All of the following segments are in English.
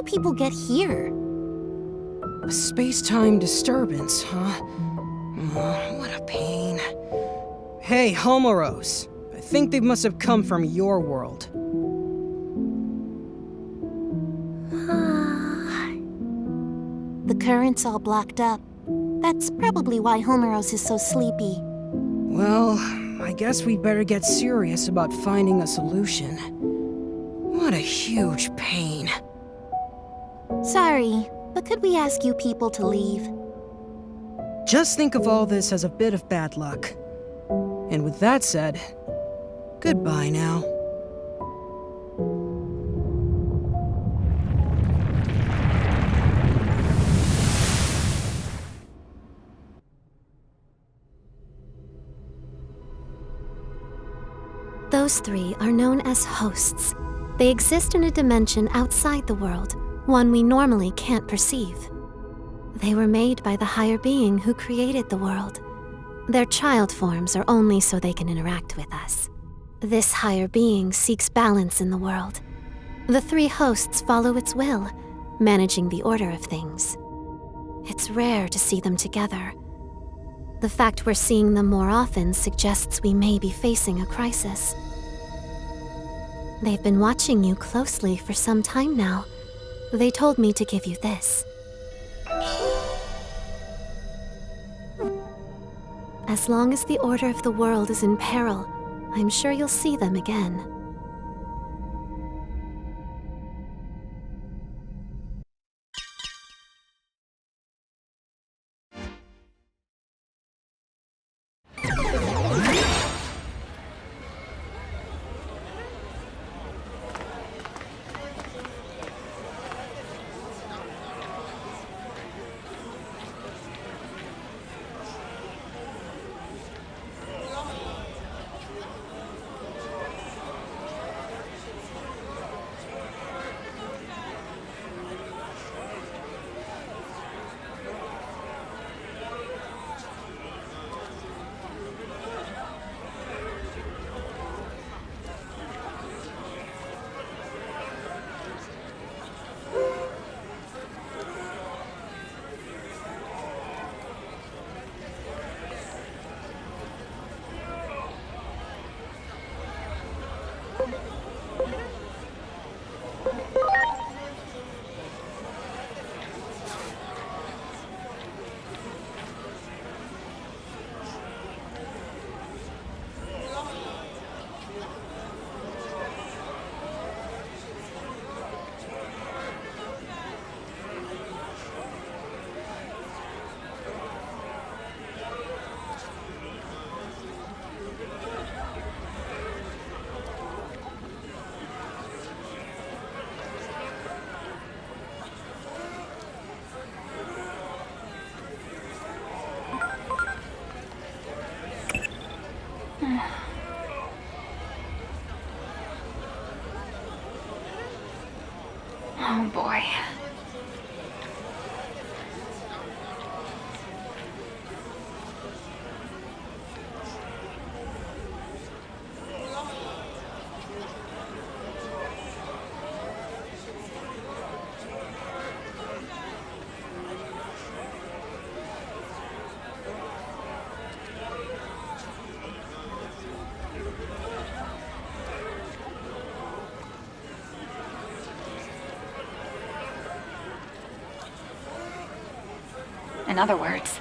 people get here? A space-time disturbance, huh? What a pain. Hey, Homoros. I think they must have come from your world. The current's all blocked up. That's probably why Homeros is so sleepy. Well, I guess we'd better get serious about finding a solution. What a huge pain. Sorry, but could we ask you people to leave? Just think of all this as a bit of bad luck. And with that said, goodbye now. Those three are known as hosts. They exist in a dimension outside the world, one we normally can't perceive. They were made by the higher being who created the world. Their child forms are only so they can interact with us. This higher being seeks balance in the world. The three hosts follow its will, managing the order of things. It's rare to see them together. The fact we're seeing them more often suggests we may be facing a crisis. They've been watching you closely for some time now. They told me to give you this. As long as the order of the world is in peril, I'm sure you'll see them again. Oh boy. In other words,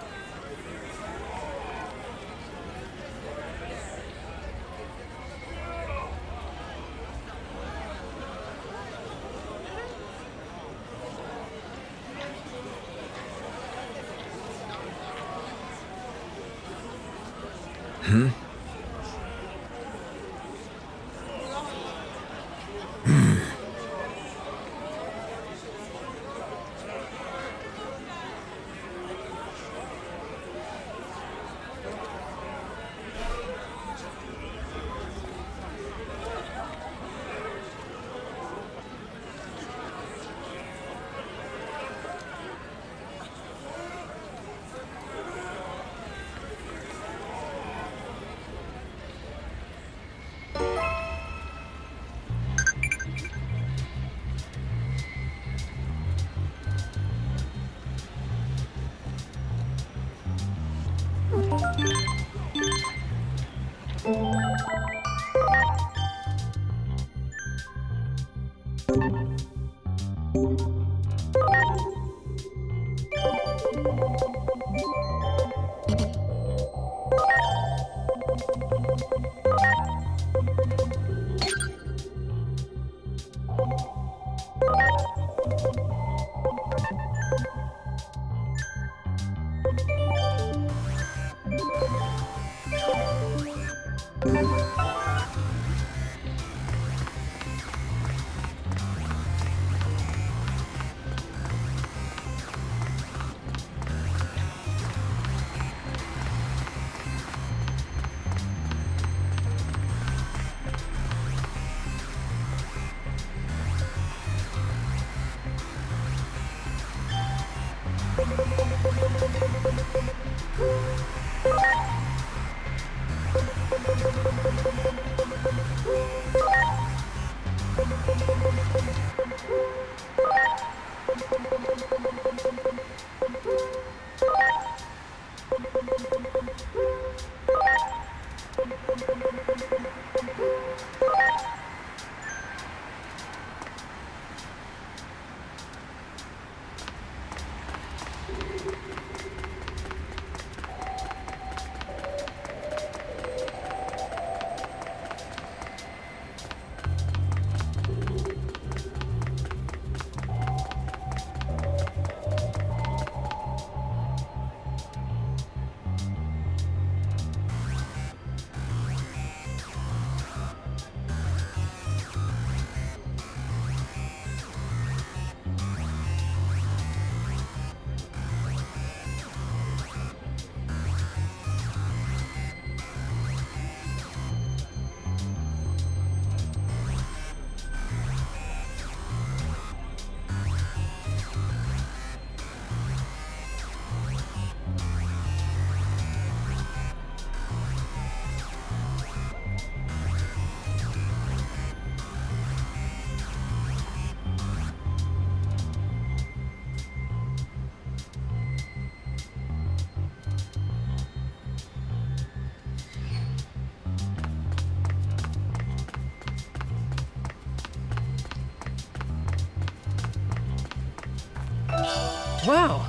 Wow.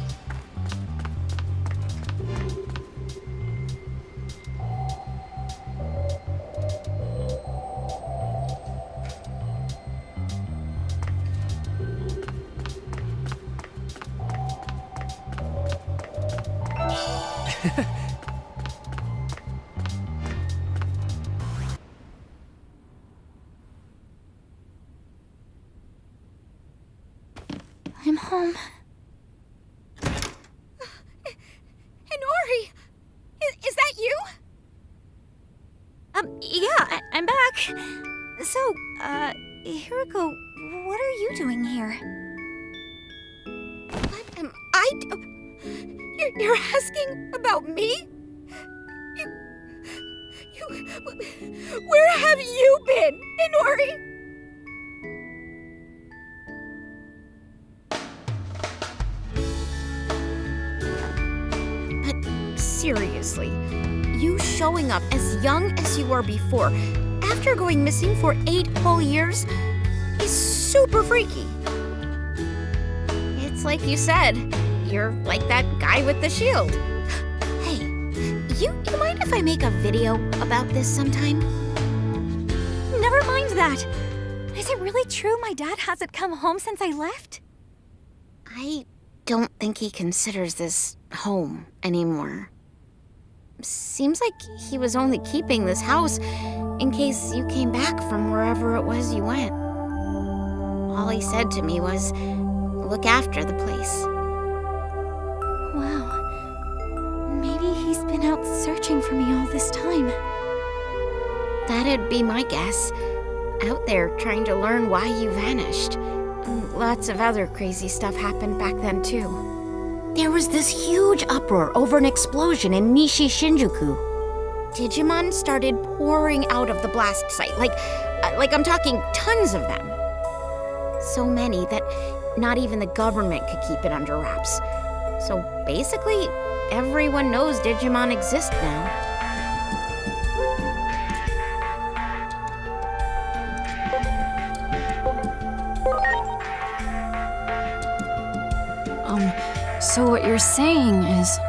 I'm home. Hinori! Is that you? Yeah, I'm back. So, Hiroko, what are you doing here? What am I You're asking about me? You... Where have you been, Hinori? Seriously, you showing up as young as you were before, after going missing for 8 whole years, is super freaky. It's like you said, you're like that guy with the shield. Hey, you mind if I make a video about this sometime? Never mind that. Is it really true my dad hasn't come home since I left? I don't think he considers this home anymore. Seems like he was only keeping this house in case you came back from wherever it was you went. All he said to me was, look after the place. Wow. Maybe he's been out searching for me all this time. That'd be my guess. Out there trying to learn why you vanished. Lots of other crazy stuff happened back then, too. There was this huge uproar over an explosion in Nishi Shinjuku. Digimon started pouring out of the blast site, like I'm talking tons of them. So many that not even the government could keep it under wraps. So basically, everyone knows Digimon exist now. So what you're saying is,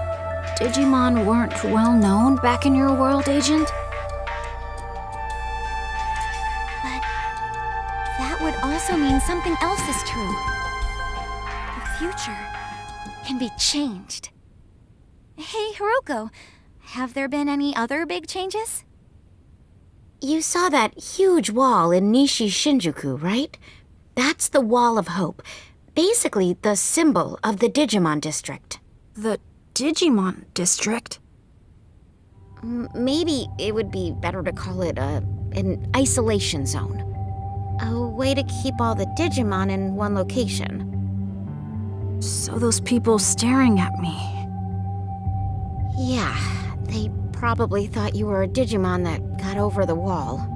Digimon weren't well known back in your world, Agent? But that would also mean something else is true. The future can be changed. Hey, Hiroko, have there been any other big changes? You saw that huge wall in Nishi Shinjuku, right? That's the Wall of Hope. Basically, the symbol of the Digimon District. The Digimon District? Maybe it would be better to call it an isolation zone. A way to keep all the Digimon in one location. So those people staring at me. Yeah, they probably thought you were a Digimon that got over the wall.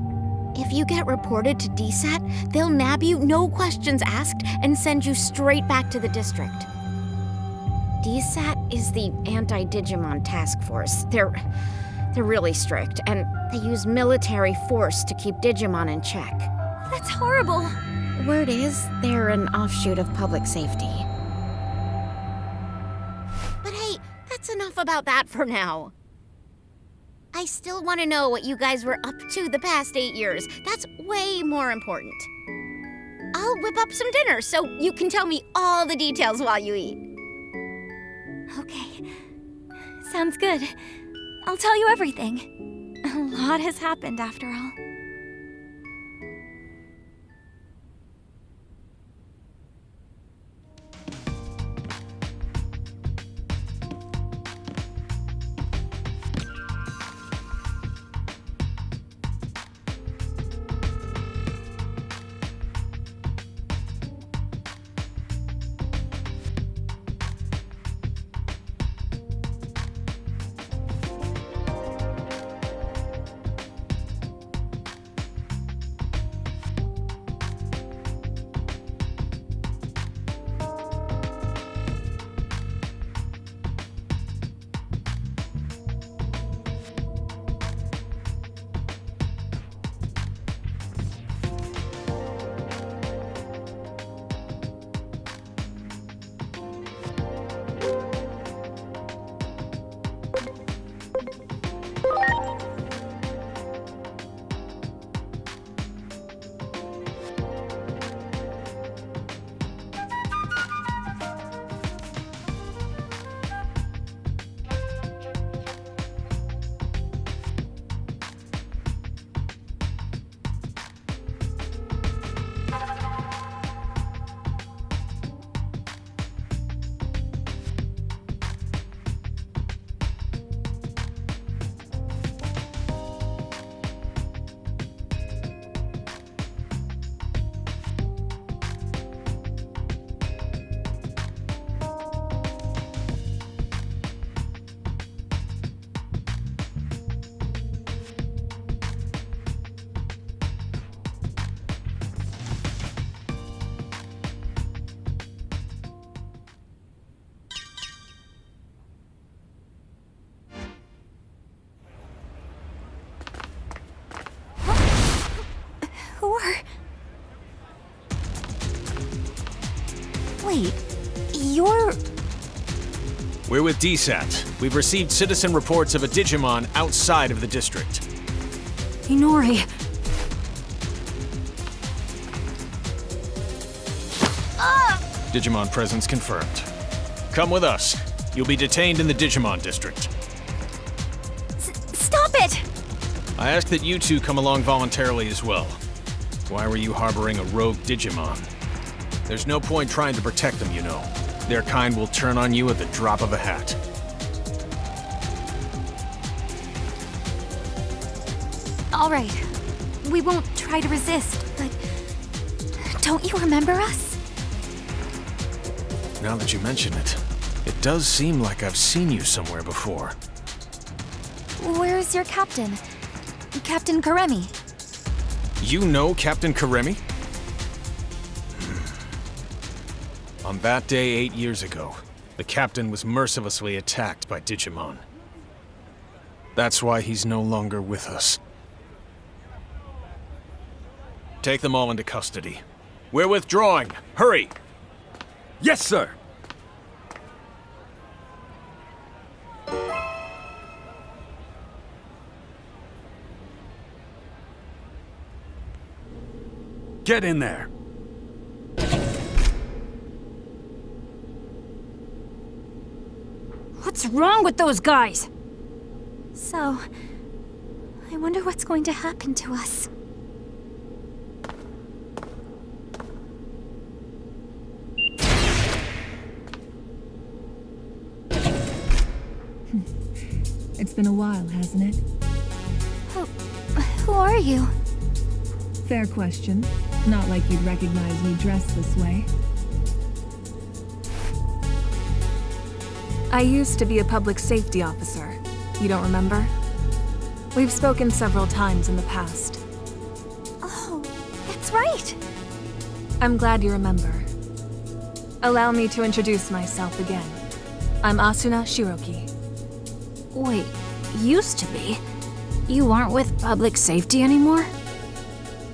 If you get reported to DSAT, they'll nab you, no questions asked, and send you straight back to the district. DSAT is the Anti-Digimon Task Force. They're really strict, and they use military force to keep Digimon in check. That's horrible. Word is, they're an offshoot of public safety. But hey, that's enough about that for now. I still want to know what you guys were up to the past 8 years. That's way more important. I'll whip up some dinner so you can tell me all the details while you eat. Okay. Sounds good. I'll tell you everything. A lot has happened after all. Wait, you're... We're with DSAT. We've received citizen reports of a Digimon outside of the district. Inori. Digimon presence confirmed. Come with us. You'll be detained in the Digimon district. Stop it! I ask that you two come along voluntarily as well. Why were you harboring a rogue Digimon? There's no point trying to protect them, you know. Their kind will turn on you at the drop of a hat. All right. We won't try to resist, but... Don't you remember us? Now that you mention it, it does seem like I've seen you somewhere before. Where's your captain? Captain Karemi. You know Captain Karemi? On that day 8 years ago, the captain was mercilessly attacked by Digimon. That's why he's no longer with us. Take them all into custody. We're withdrawing. Hurry! Yes, sir! Get in there. What's wrong with those guys? So, I wonder what's going to happen to us. It's been a while, hasn't it? Who are you? Fair question. Not like you'd recognize me dressed this way. I used to be a public safety officer. You don't remember? We've spoken several times in the past. Oh, that's right. I'm glad you remember. Allow me to introduce myself again. I'm Asuna Shiroki. Wait, used to be? You aren't with public safety anymore?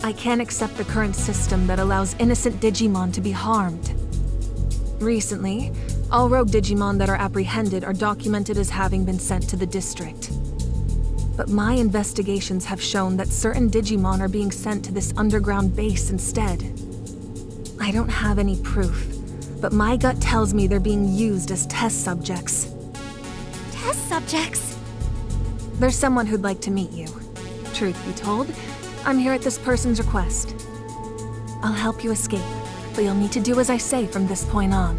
I can't accept the current system that allows innocent Digimon to be harmed. Recently, all rogue Digimon that are apprehended are documented as having been sent to the district. But my investigations have shown that certain Digimon are being sent to this underground base instead. I don't have any proof, but my gut tells me they're being used as test subjects. Test subjects? There's someone who'd like to meet you. Truth be told, I'm here at this person's request. I'll help you escape, but you'll need to do as I say from this point on.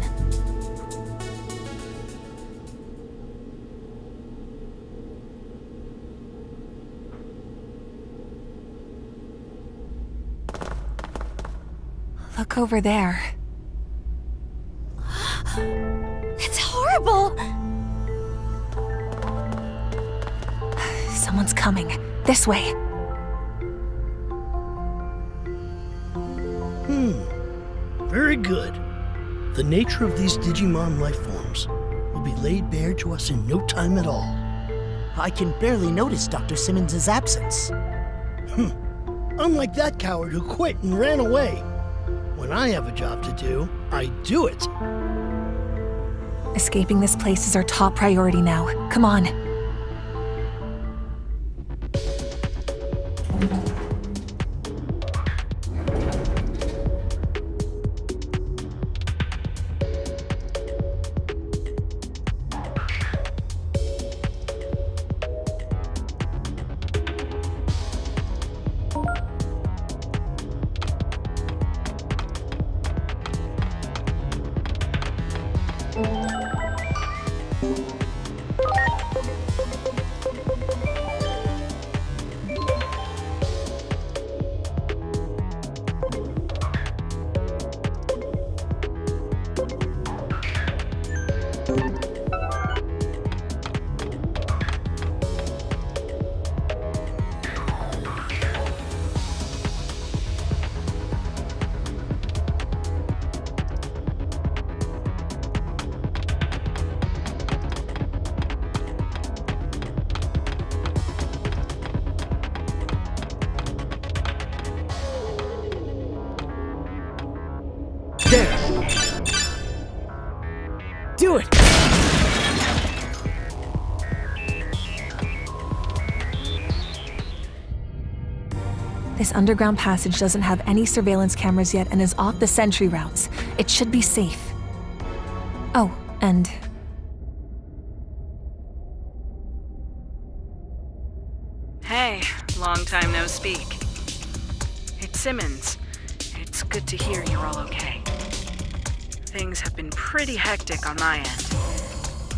Look over there. It's horrible! Someone's coming. This way. Very good. The nature of these Digimon life forms will be laid bare to us in no time at all. I can barely notice Dr. Simmons' absence. Unlike that coward who quit and ran away. When I have a job to do, I do it. Escaping this place is our top priority now. Come on. Do it! This underground passage doesn't have any surveillance cameras yet and is off the sentry routes. It should be safe. Oh, and... Hey, long time no speak. It's Simmons. It's good to hear you're all okay. Things have been pretty hectic on my end.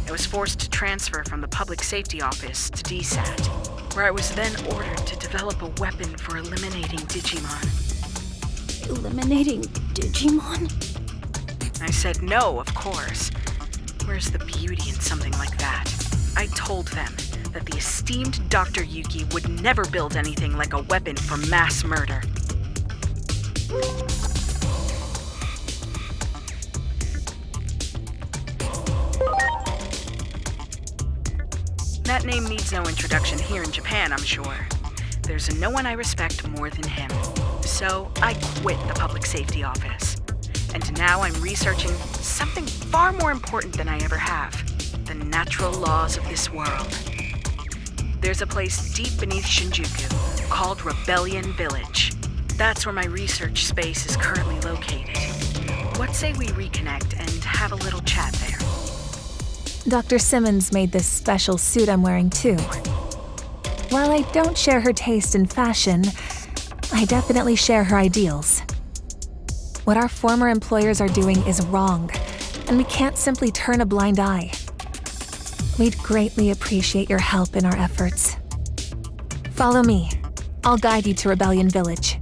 I was forced to transfer from the Public Safety Office to DSAT, where I was then ordered to develop a weapon for eliminating Digimon. Eliminating Digimon? I said no, of course. Where's the beauty in something like that? I told them that the esteemed Dr. Yuki would never build anything like a weapon for mass murder. That name needs no introduction here in Japan, I'm sure. There's no one I respect more than him. So I quit the Public Safety Office. And now I'm researching something far more important than I ever have. The natural laws of this world. There's a place deep beneath Shinjuku called Rebellion Village. That's where my research space is currently located. What say we reconnect and have a little chat there? Dr. Simmons made this special suit I'm wearing too. While I don't share her taste in fashion, I definitely share her ideals. What our former employers are doing is wrong, and we can't simply turn a blind eye. We'd greatly appreciate your help in our efforts. Follow me. I'll guide you to Rebellion Village.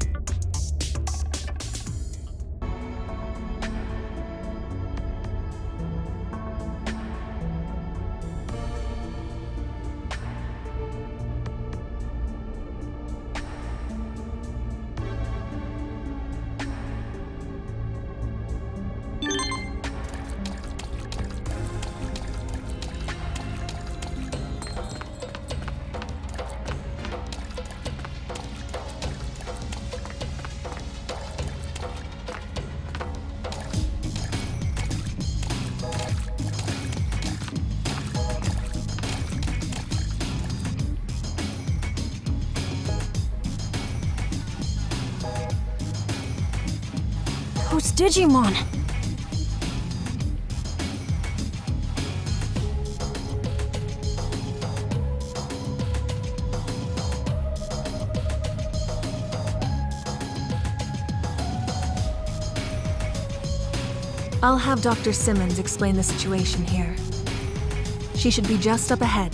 Those Digimon! I'll have Dr. Simmons explain the situation here. She should be just up ahead.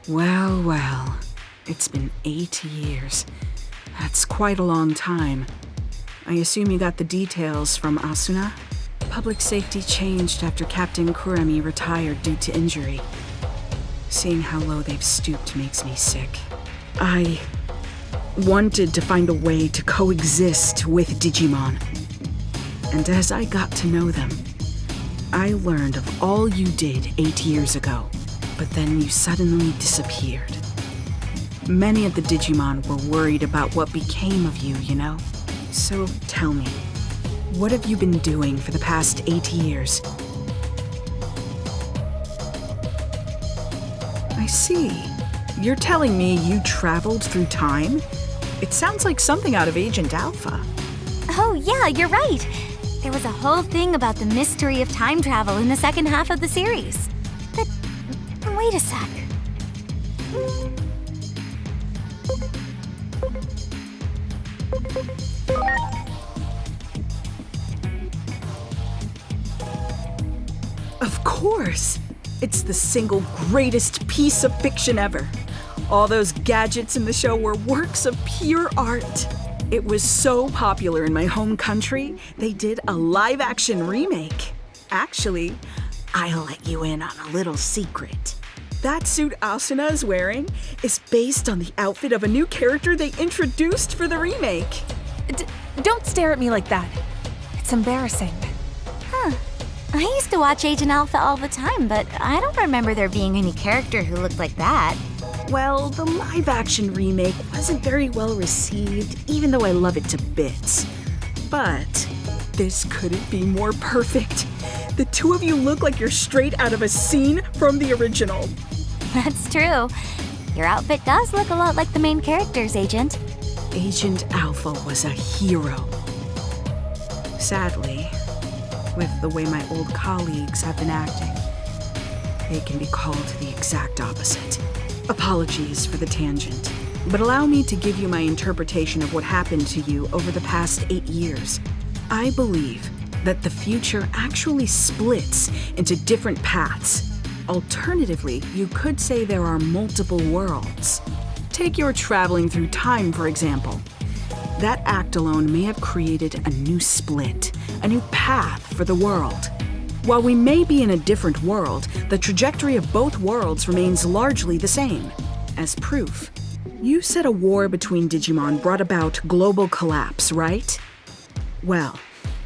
Well, well. It's been 8 years. That's quite a long time. I assume you got the details from Asuna? Public safety changed after Captain Kurami retired due to injury. Seeing how low they've stooped makes me sick. I wanted to find a way to coexist with Digimon. And as I got to know them, I learned of all you did 8 years ago, but then you suddenly disappeared. Many of the Digimon were worried about what became of you, you know? So tell me, what have you been doing for the past 8 years? I see. You're telling me you traveled through time? It sounds like something out of Agent Alpha. Oh, yeah, you're right. There was a whole thing about the mystery of time travel in the second half of the series. But wait a sec. Of course! It's the single greatest piece of fiction ever. All those gadgets in the show were works of pure art. It was so popular in my home country, they did a live-action remake. Actually, I'll let you in on a little secret. That suit Asuna is wearing is based on the outfit of a new character they introduced for the remake. Don't stare at me like that. It's embarrassing. Huh. I used to watch Agent Alpha all the time, but I don't remember there being any character who looked like that. Well, the live-action remake wasn't very well received, even though I love it to bits. But this couldn't be more perfect. The two of you look like you're straight out of a scene from the original. That's true. Your outfit does look a lot like the main character's, Agent. Agent Alpha was a hero. Sadly, with the way my old colleagues have been acting, they can be called the exact opposite. Apologies for the tangent, but allow me to give you my interpretation of what happened to you over the past 8 years. I believe that the future actually splits into different paths. Alternatively, you could say there are multiple worlds. Take your traveling through time, for example. That act alone may have created a new split, a new path for the world. While we may be in a different world, the trajectory of both worlds remains largely the same. As proof, you said a war between Digimon brought about global collapse, right? Well,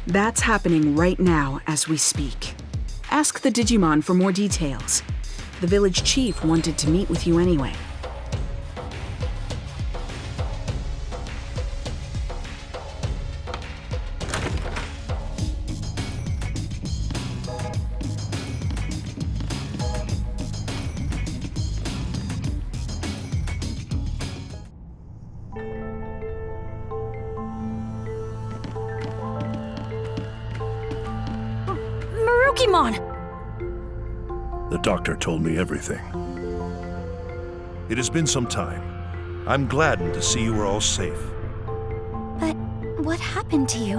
that's happening right now as we speak. Ask the Digimon for more details. The village chief wanted to meet with you anyway. The doctor told me everything. It has been some time. I'm gladdened to see you are all safe. But what happened to you?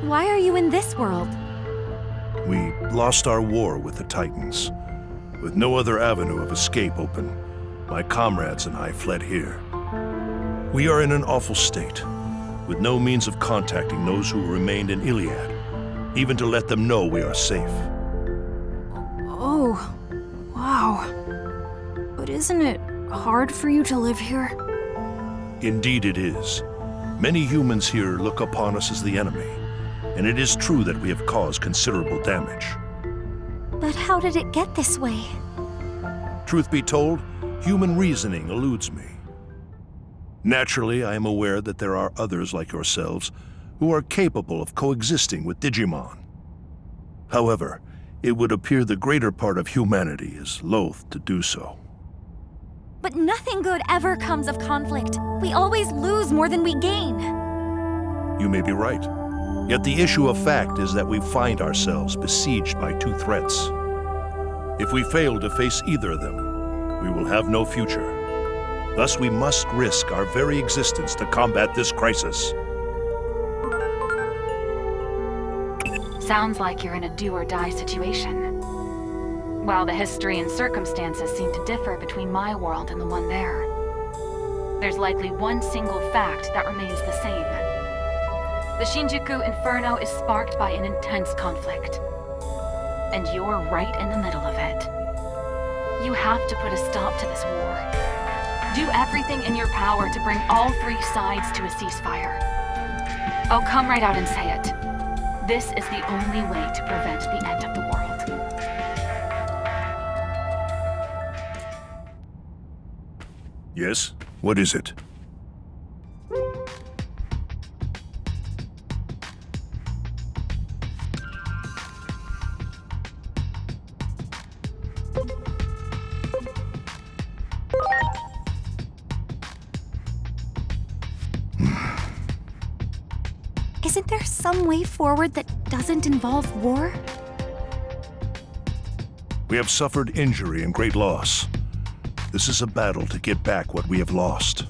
Why are you in this world? We lost our war with the Titans. With no other avenue of escape open, my comrades and I fled here. We are in an awful state, with no means of contacting those who remained in Iliad, even to let them know we are safe. Oh, wow. But isn't it hard for you to live here? Indeed it is. Many humans here look upon us as the enemy, and it is true that we have caused considerable damage. But how did it get this way? Truth be told, human reasoning eludes me. Naturally, I am aware that there are others like yourselves who are capable of coexisting with Digimon. However, it would appear the greater part of humanity is loath to do so. But nothing good ever comes of conflict. We always lose more than we gain. You may be right. Yet the issue of fact is that we find ourselves besieged by two threats. If we fail to face either of them, we will have no future. Thus, we must risk our very existence to combat this crisis. Sounds like you're in a do-or-die situation. While the history and circumstances seem to differ between my world and the one there, there's likely one single fact that remains the same. The Shinjuku Inferno is sparked by an intense conflict, and you're right in the middle of it. You have to put a stop to this war. Do everything in your power to bring all three sides to a ceasefire. Oh, come right out and say it. This is the only way to prevent the end of the world. Yes? What is it? Isn't there some way forward that doesn't involve war? We have suffered injury and great loss. This is a battle to get back what we have lost.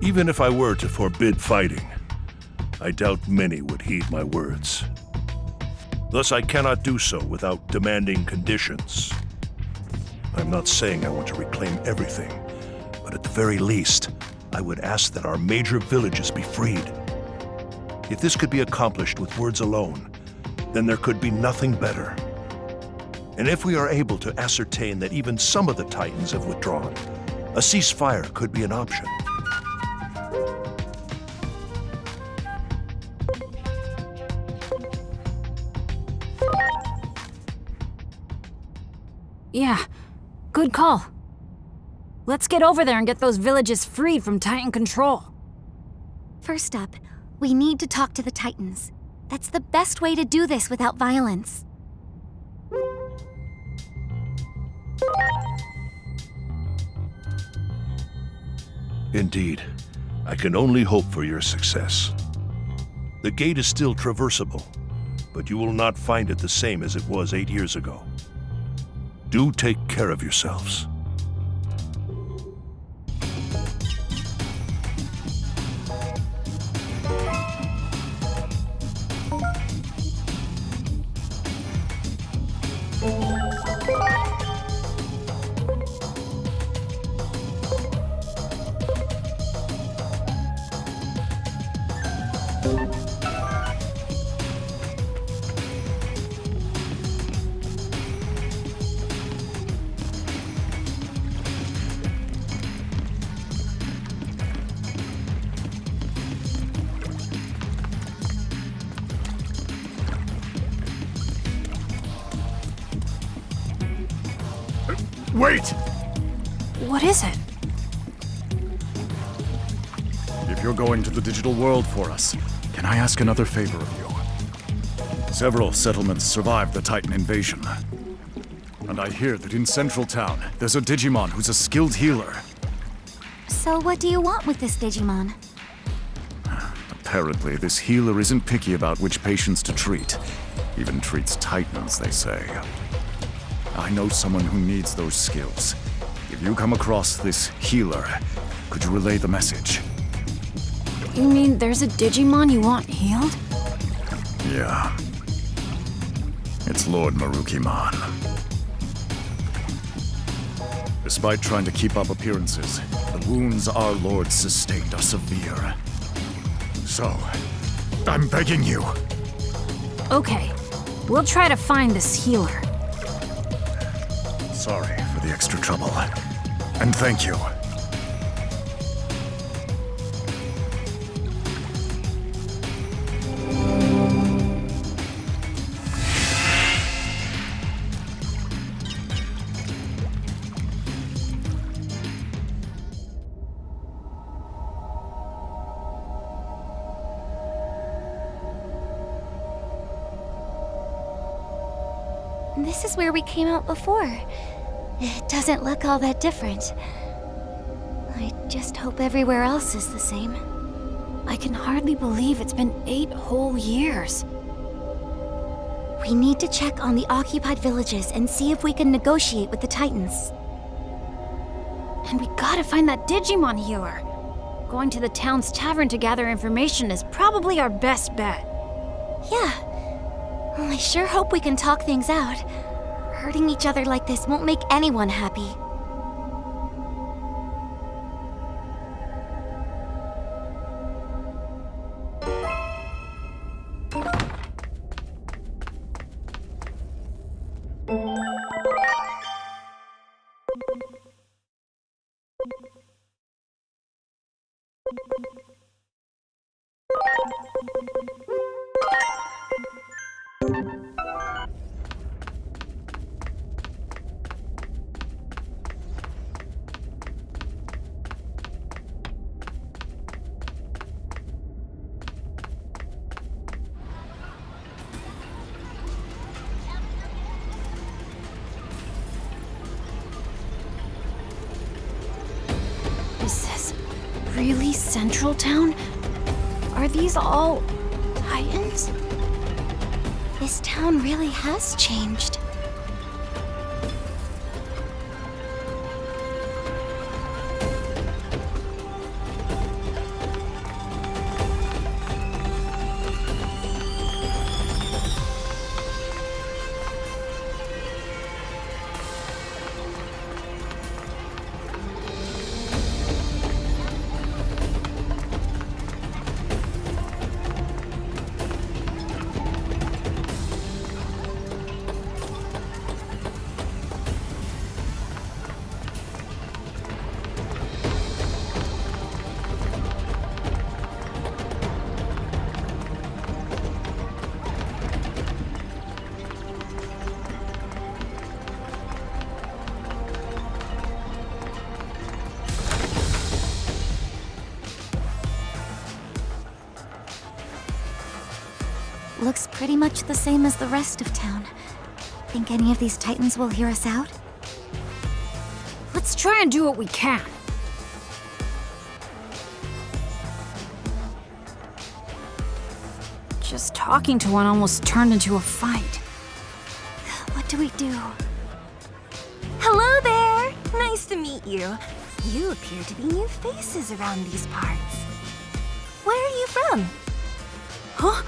Even if I were to forbid fighting, I doubt many would heed my words. Thus, I cannot do so without demanding conditions. I'm not saying I want to reclaim everything, but at the very least, I would ask that our major villages be freed. If this could be accomplished with words alone, then there could be nothing better. And if we are able to ascertain that even some of the Titans have withdrawn, a ceasefire could be an option. Yeah, good call. Let's get over there and get those villages freed from Titan control. First up, we need to talk to the Titans. That's the best way to do this without violence. Indeed, I can only hope for your success. The gate is still traversable, but you will not find it the same as it was 8 years ago. Do take care of yourselves. Wait! What is it? If you're going to the digital world for us, can I ask another favor of you? Several settlements survived the Titan invasion. And I hear that in Central Town, there's a Digimon who's a skilled healer. So what do you want with this Digimon? Apparently, this healer isn't picky about which patients to treat. Even treats Titans, they say. I know someone who needs those skills. If you come across this healer, could you relay the message? You mean there's a Digimon you want healed? Yeah. It's Lord Marukimon. Despite trying to keep up appearances, the wounds our lord sustained are severe. So, I'm begging you. Okay, we'll try to find this healer. Sorry for the extra trouble. And thank you. This is where we came out before. It doesn't look all that different. I just hope everywhere else is the same. I can hardly believe it's been 8 whole years. We need to check on the occupied villages and see if we can negotiate with the Titans. And we gotta find that Digimon healer. Going to the town's tavern to gather information is probably our best bet. Yeah. Well, I sure hope we can talk things out. Hurting each other like this won't make anyone happy. Is this really Central Town? Are these all Titans? This town really has changed. Looks pretty much the same as the rest of town. Think any of these Titans will hear us out? Let's try and do what we can. Just talking to one almost turned into a fight. What do we do? Hello there! Nice to meet you. You appear to be new faces around these parts. Where are you from? Huh?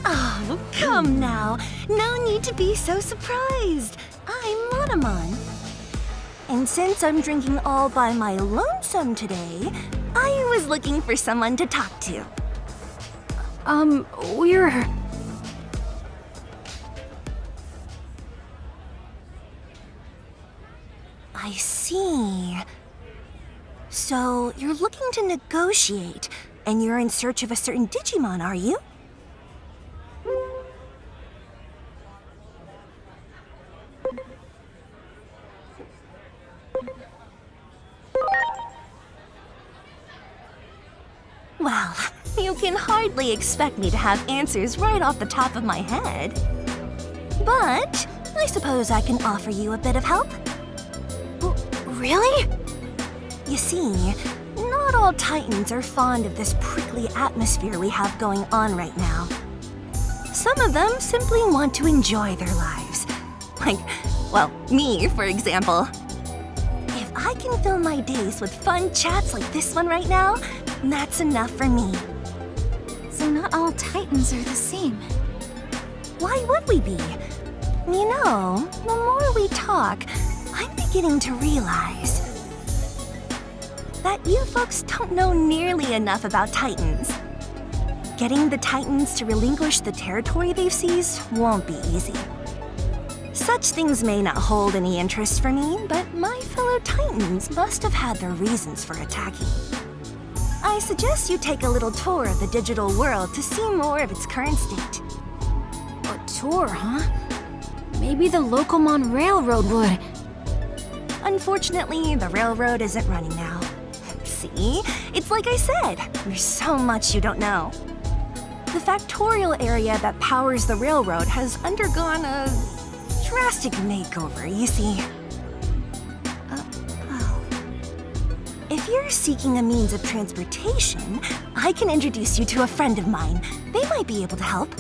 Oh, come now. No need to be so surprised. I'm Monomon. And since I'm drinking all by my lonesome today, I was looking for someone to talk to. We're... I see. So, you're looking to negotiate, and you're in search of a certain Digimon, are you? Well, you can hardly expect me to have answers right off the top of my head. But I suppose I can offer you a bit of help. Really? You see, not all Titans are fond of this prickly atmosphere we have going on right now. Some of them simply want to enjoy their lives. Like, well, me, for example. If I can fill my days with fun chats like this one right now, that's enough for me. So not all Titans are the same. Why would we be? You know, the more we talk, I'm beginning to realize that you folks don't know nearly enough about Titans. Getting the Titans to relinquish the territory they've seized won't be easy. Such things may not hold any interest for me, but my fellow Titans must have had their reasons for attacking. I suggest you take a little tour of the digital world to see more of its current state. A tour, huh? Maybe the Locomon Railroad would. Unfortunately, the railroad isn't running now. See? It's like I said, there's so much you don't know. The factorial area that powers the railroad has undergone a drastic makeover, you see. If you're seeking a means of transportation, I can introduce you to a friend of mine. They might be able to help.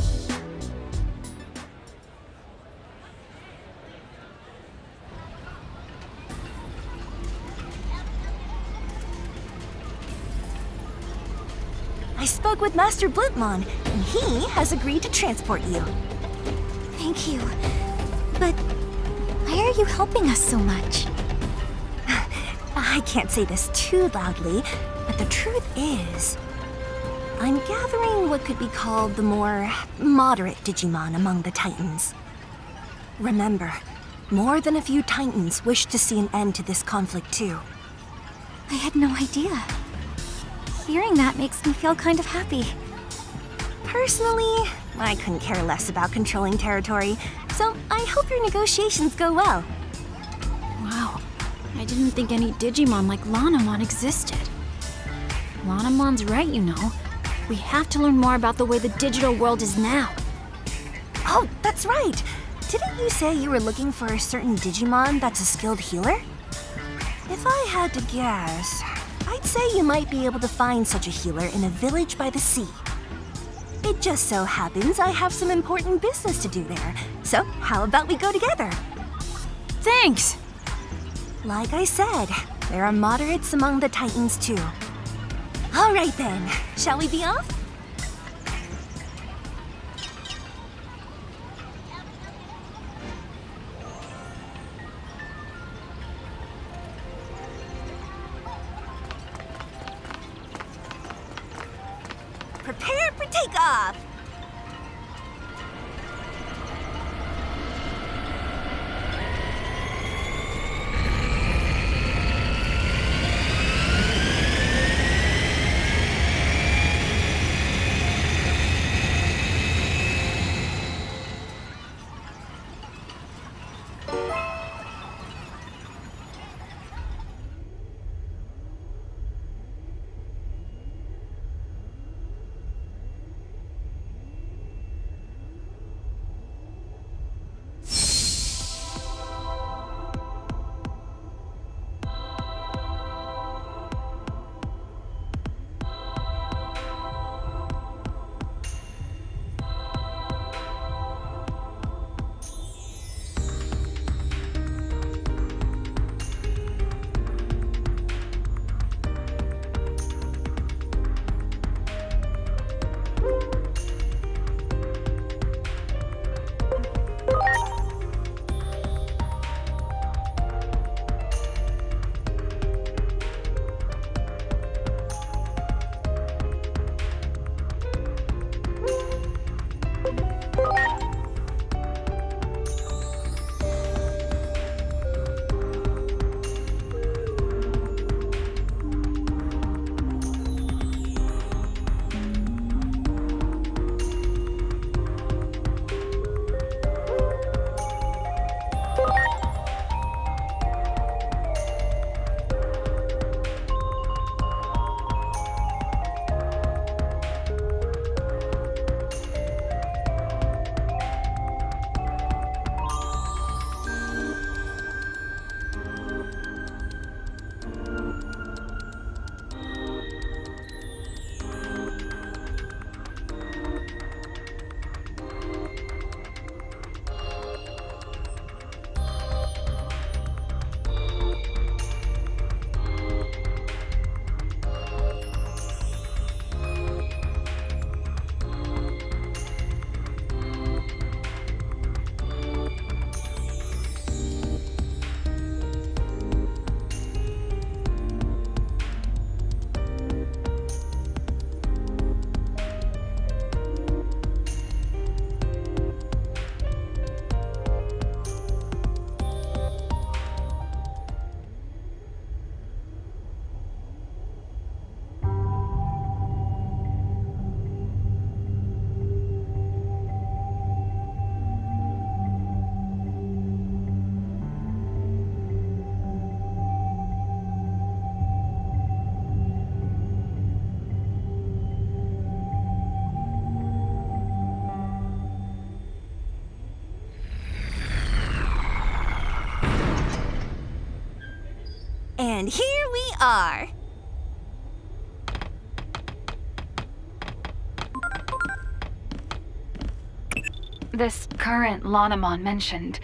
I spoke with Master Blipmon, and he has agreed to transport you. Thank you. But are you helping us so much? I can't say this too loudly, but the truth is, I'm gathering what could be called the more moderate Digimon among the Titans. Remember, more than a few Titans wish to see an end to this conflict too. I had no idea. Hearing that makes me feel kind of happy. Personally, I couldn't care less about controlling territory, so I hope your negotiations go well. Wow. I didn't think any Digimon like Lanamon existed. Lanamon's right, you know. We have to learn more about the way the digital world is now. Oh, that's right! Didn't you say you were looking for a certain Digimon that's a skilled healer? If I had to guess, I'd say you might be able to find such a healer in a village by the sea. It just so happens I have some important business to do there, so how about we go together? Thanks! Like I said, there are moderates among the Titans too. All right then, shall we be off? Prepare for takeoff! And here we are. This current Lanamon mentioned,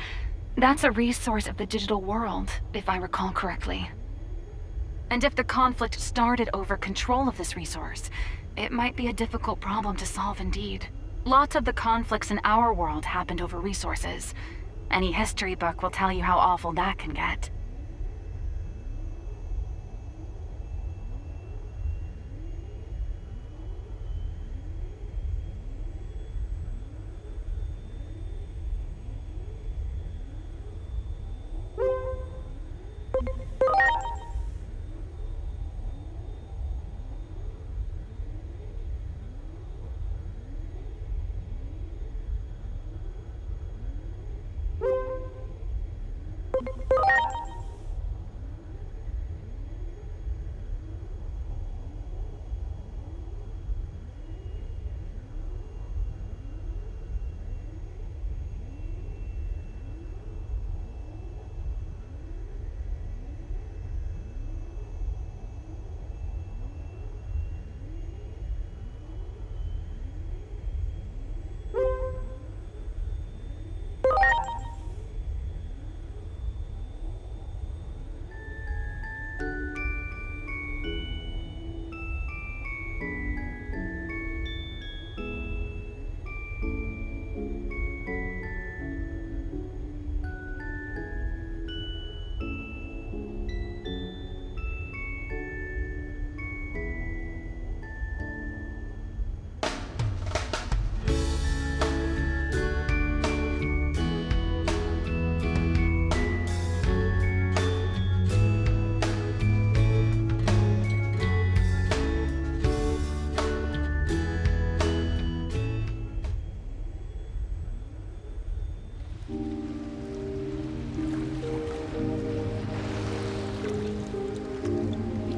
that's a resource of the digital world, if I recall correctly. And if the conflict started over control of this resource, it might be a difficult problem to solve indeed. Lots of the conflicts in our world happened over resources. Any history book will tell you how awful that can get.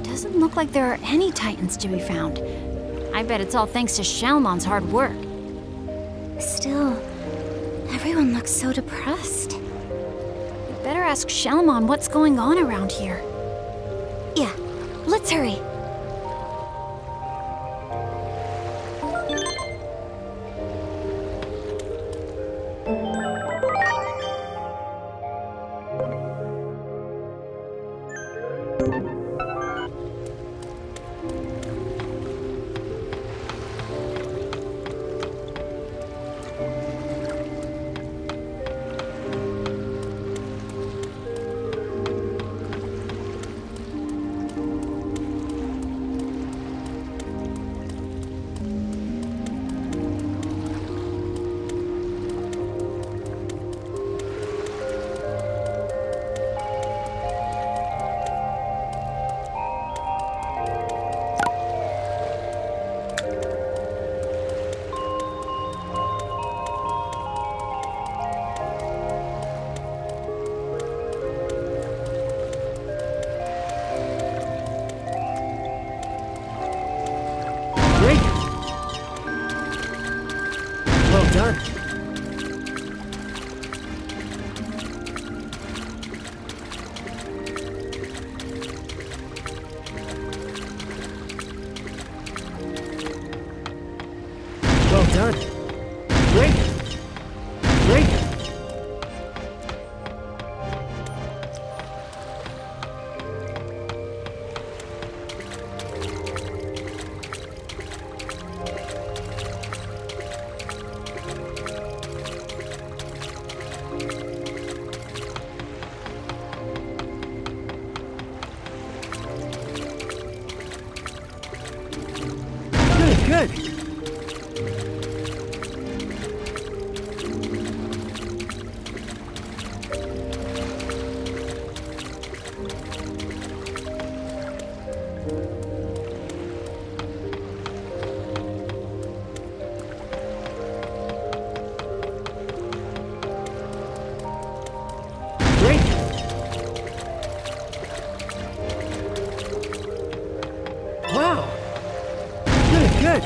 Doesn't look like there are any Titans to be found. I bet it's all thanks to Shalmon's hard work. Still, everyone looks so depressed. We'd better ask Shalmon what's going on around here. Yeah, let's hurry. Well done. Well done. Great. Great. Good. Great. Wow. Good.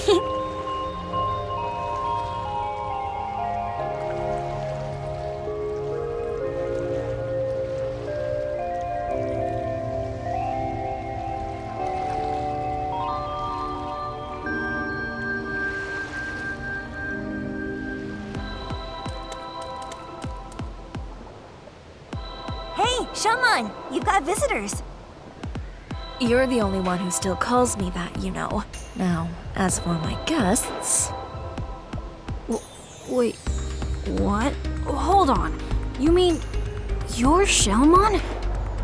Hey, Shaman, you've got visitors. You're the only one who still calls me that, you know. Now, as for my guests... Wait, what? Hold on. You mean you're Shellmon?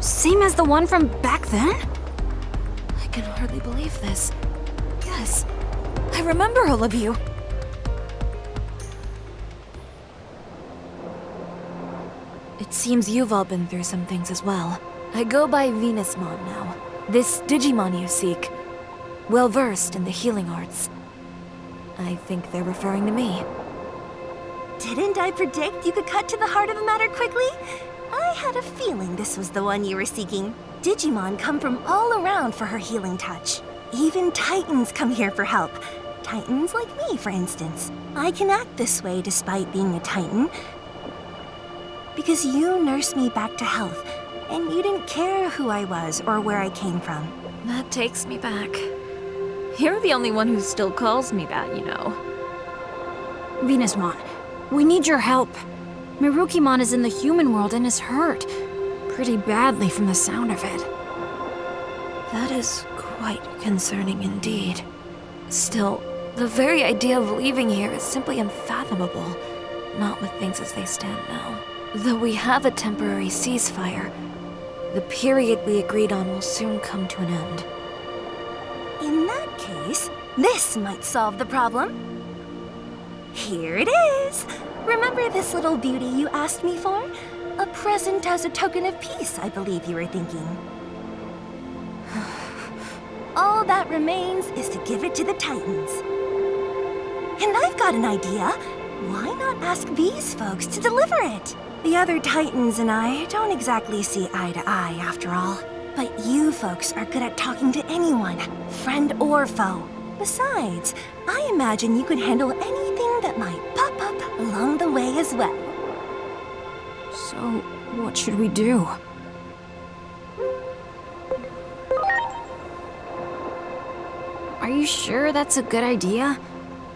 Same as the one from back then? I can hardly believe this. Yes, I remember all of you. It seems you've all been through some things as well. I go by Venusmon now. This Digimon you seek, well-versed in the healing arts. I think they're referring to me. Didn't I predict you could cut to the heart of the matter quickly? I had a feeling this was the one you were seeking. Digimon come from all around for her healing touch. Even Titans come here for help. Titans like me, for instance. I can act this way despite being a Titan, because you nursed me back to health, and you didn't care who I was or where I came from. That takes me back. You're the only one who still calls me that, you know. Venusmon, we need your help. Marukimon is in the human world and is hurt. Pretty badly from the sound of it. That is quite concerning indeed. Still, the very idea of leaving here is simply unfathomable, not with things as they stand now. Though we have a temporary ceasefire, the period we agreed on will soon come to an end. In that case, this might solve the problem. Here it is! Remember this little beauty you asked me for? A present as a token of peace, I believe you were thinking. All that remains is to give it to the Titans. And I've got an idea. Why not ask these folks to deliver it? The other Titans and I don't exactly see eye to eye, after all. But you folks are good at talking to anyone, friend or foe. Besides, I imagine you could handle anything that might pop up along the way as well. So, what should we do? Are you sure that's a good idea?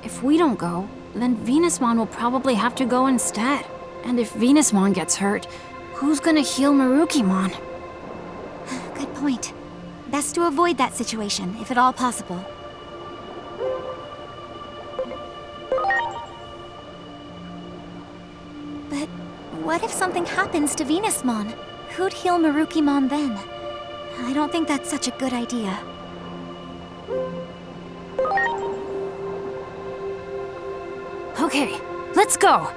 If we don't go, then Venusmon will probably have to go instead. And if Venusmon gets hurt, who's gonna heal Marukimon? Good point. Best to avoid that situation, if at all possible. But what if something happens to Venusmon? Who'd heal Marukimon then? I don't think that's such a good idea. Okay, let's go!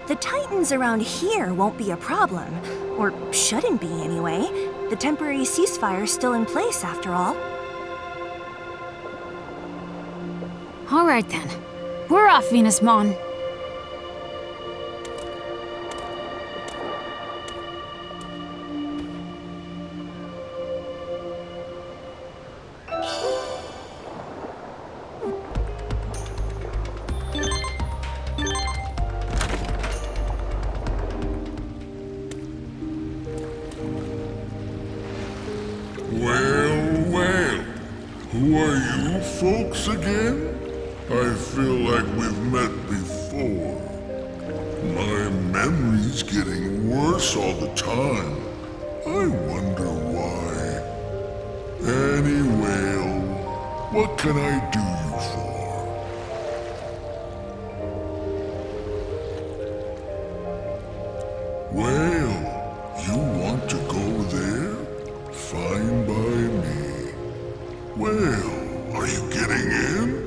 The Titans around here won't be a problem. Or shouldn't be, anyway. The temporary ceasefire's still in place, after all. Alright then. We're off, Venusmon. Well, who are you folks again? I feel like we've met before. My memory's getting worse all the time. I wonder why. Anyway, what can I do you for? Well, you want to go there? Fine by me. Well, are you getting in?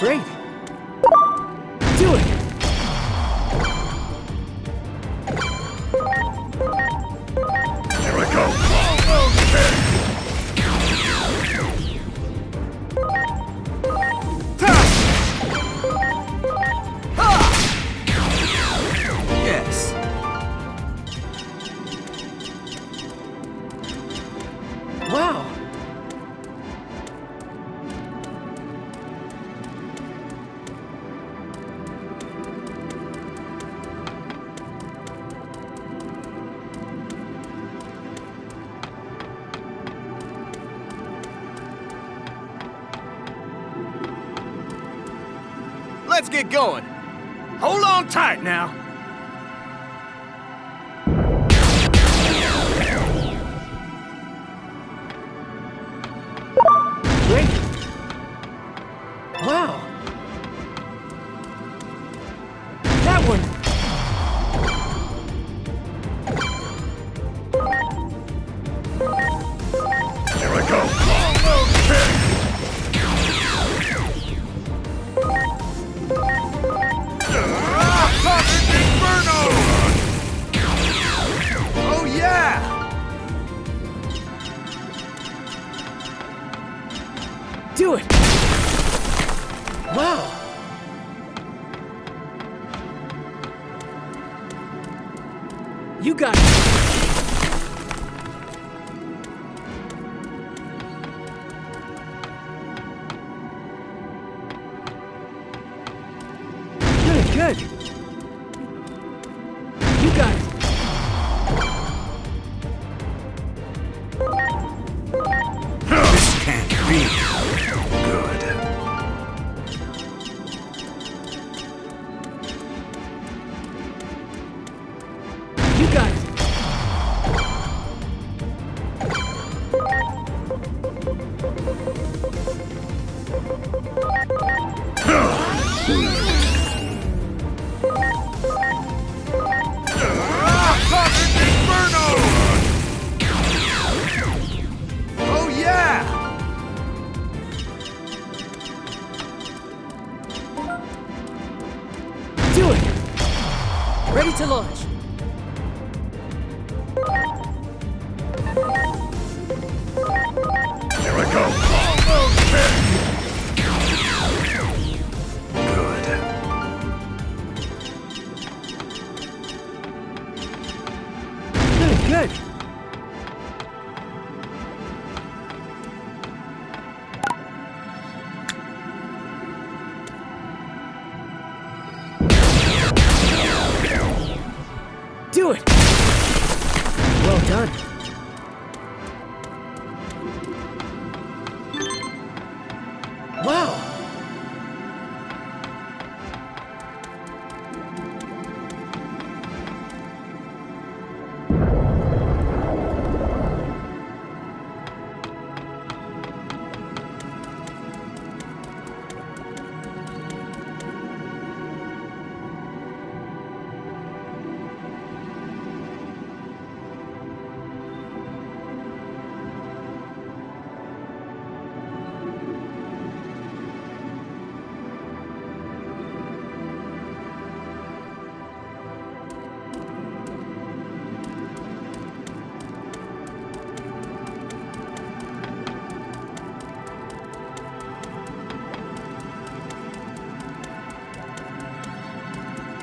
Great. Do it! Here I go. Yes. Wow. Let's get going. Hold on tight now. Great. Wow. That one. Here I go. Oh yeah! Do it! Wow! You got it! Good, good! You got it! This can't be good. You got it! Oh yeah! Do it! Ready to launch. Here I go. Good, good. Do it! Well done. Wow!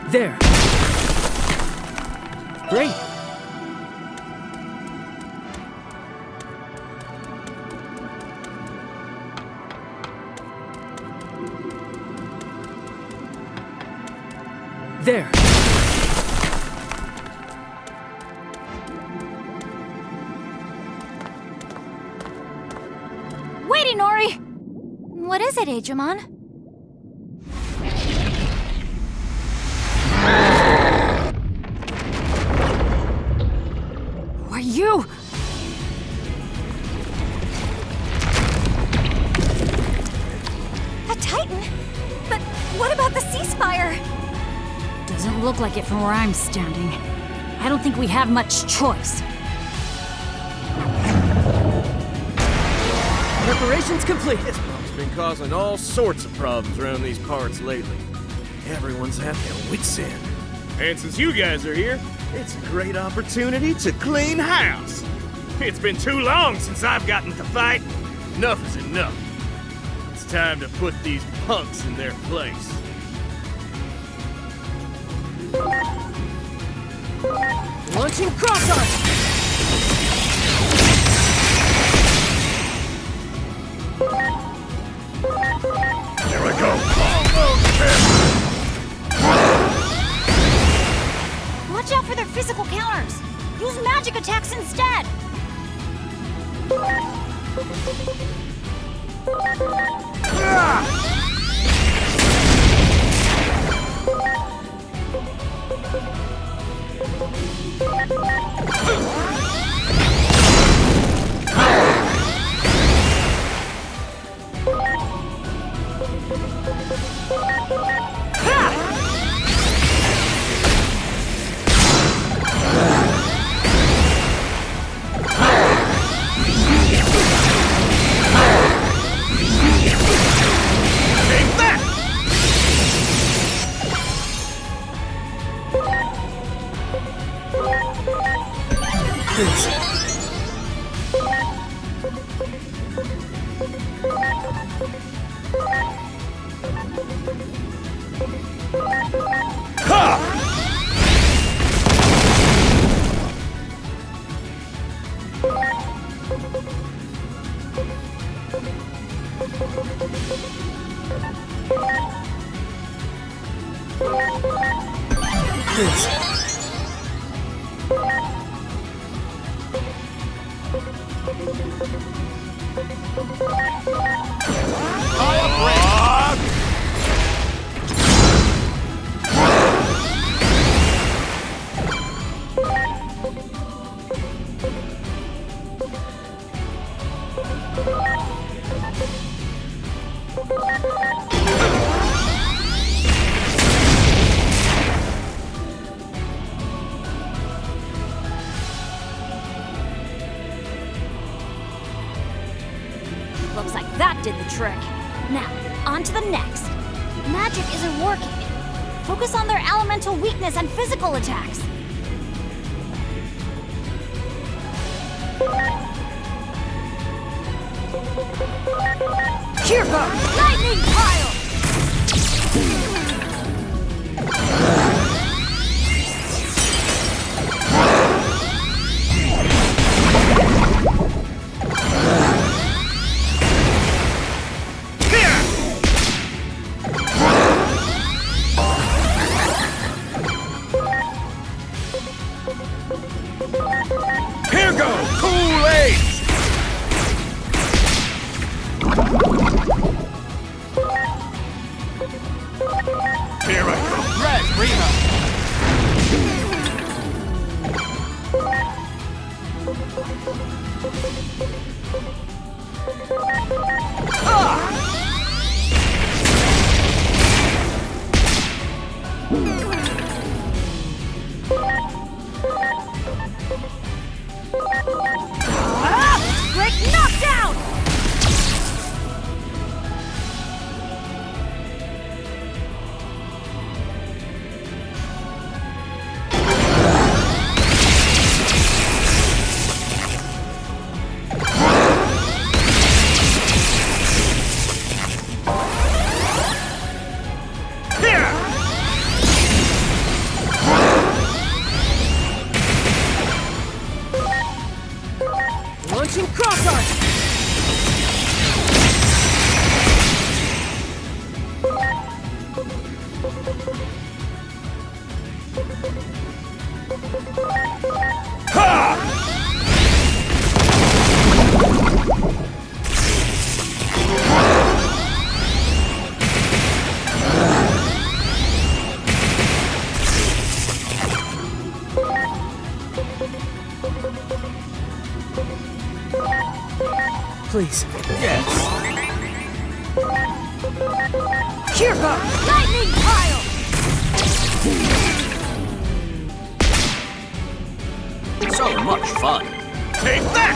There. Great. There. Wait, Inori! What is it, Digimon? Are you? A Titan? But what about the ceasefire? Doesn't look like it from where I'm standing. I don't think we have much choice. Preparations complete. been causing all sorts of problems around these parts lately. Everyone's at their wits' end. And since you guys are here, it's a great opportunity to clean house. It's been too long since I've gotten to fight. Enough is enough. It's time to put these punks in their place. Launching cross arm! Here I go. Watch out for their physical counters. Use magic attacks instead. Looks like that did the trick. Now, on to the next. Magic isn't working. Focus on their elemental weakness and physical attacks. Here goes lightning pile! Here goes Kool-Aid! Here I go. Red Reno. Quick knockdown! Launching cross arm! Please. Yes. Here goes lightning pile! So much fun. Take that!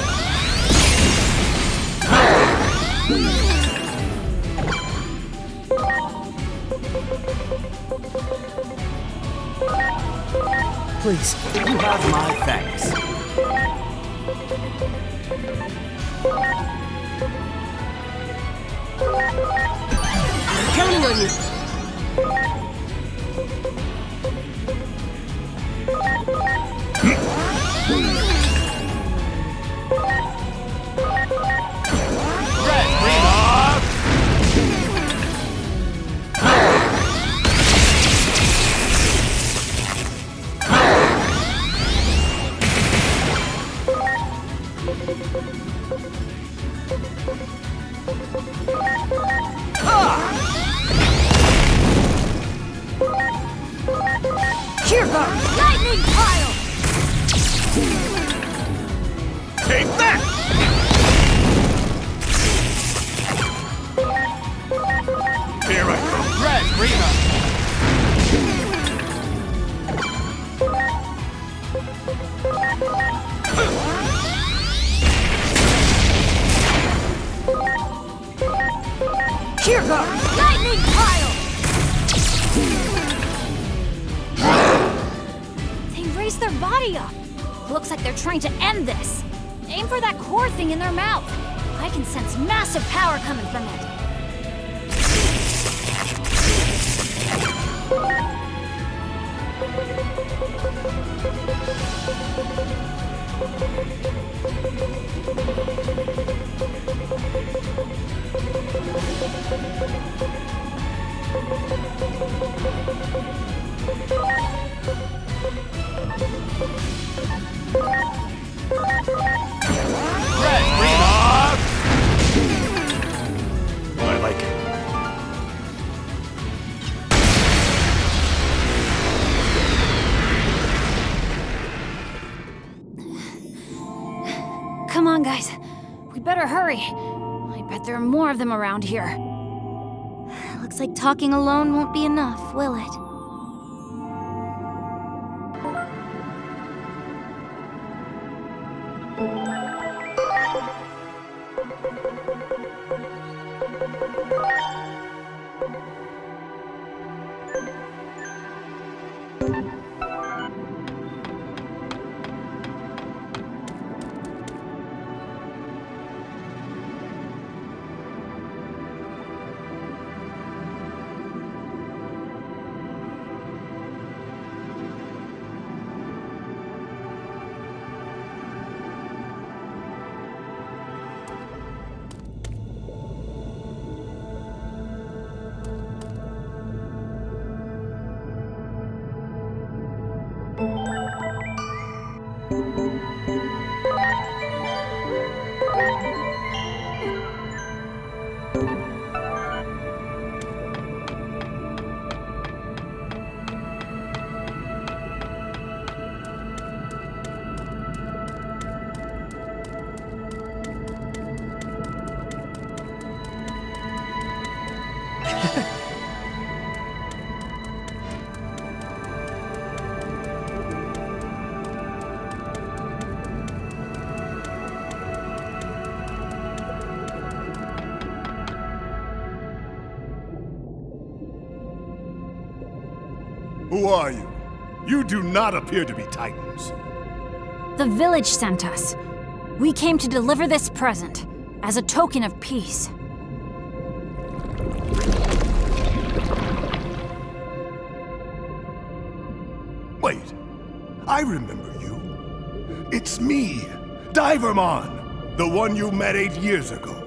Please, you have my thanks. I'm counting on you. Here goes! Lightning pile! Take that! Here I go. Red, Rima! Here goes! Lightning pile! They raised their body up. Looks like they're trying to end this. Aim for that core thing in their mouth. I can sense massive power coming from it. I like it. Come on, guys. We better hurry. I bet there are more of them around here. Looks like talking alone won't be enough, will it? Who are you? You do not appear to be Titans. The village sent us. We came to deliver this present as a token of peace. Wait, I remember you. It's me, Divermon, the one you met 8 years ago.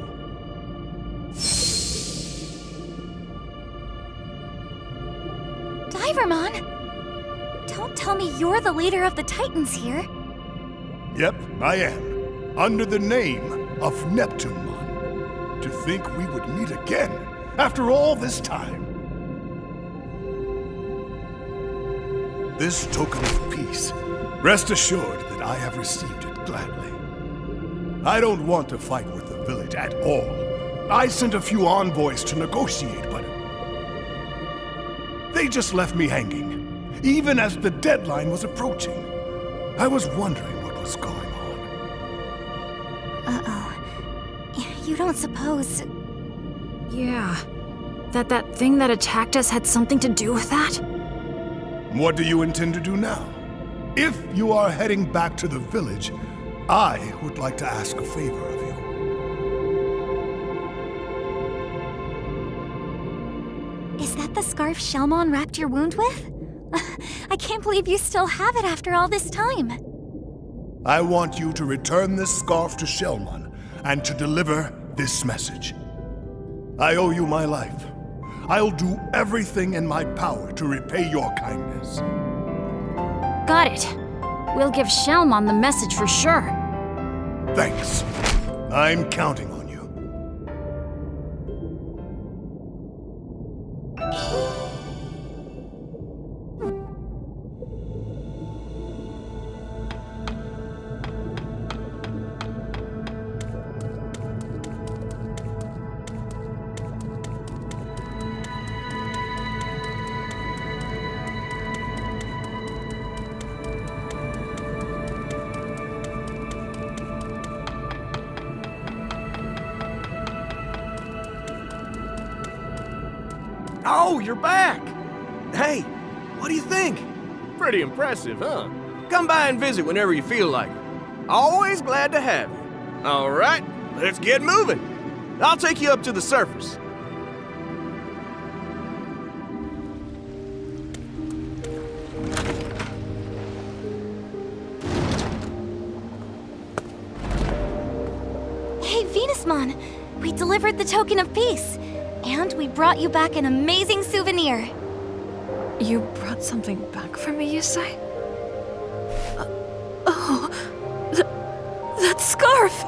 Divermon? Don't tell me you're the leader of the Titans here. Yep, I am. Under the name of Neptunemon. To think we would meet again after all this time. This token of peace, rest assured that I have received it gladly. I don't want to fight with the village at all. I sent a few envoys to negotiate, but they just left me hanging, even as the deadline was approaching. I was wondering what was going on. Uh-oh. You don't suppose... Yeah. That thing that attacked us had something to do with that? What do you intend to do now? If you are heading back to the village, I would like to ask a favor of you. Is that the scarf Shelmon wrapped your wound with? I can't believe you still have it after all this time. I want you to return this scarf to Shelmon and to deliver this message. I owe you my life. I'll do everything in my power to repay your kindness. Got it. We'll give Shelmon the message for sure. Thanks. I'm counting on you. Oh, you're back! Hey, what do you think? Pretty impressive, huh? Come by and visit whenever you feel like it. Always glad to have you. All right, let's get moving. I'll take you up to the surface. Hey, Venusmon! We delivered the token of peace. And we brought you back an amazing souvenir. You brought something back for me, you say? That scarf!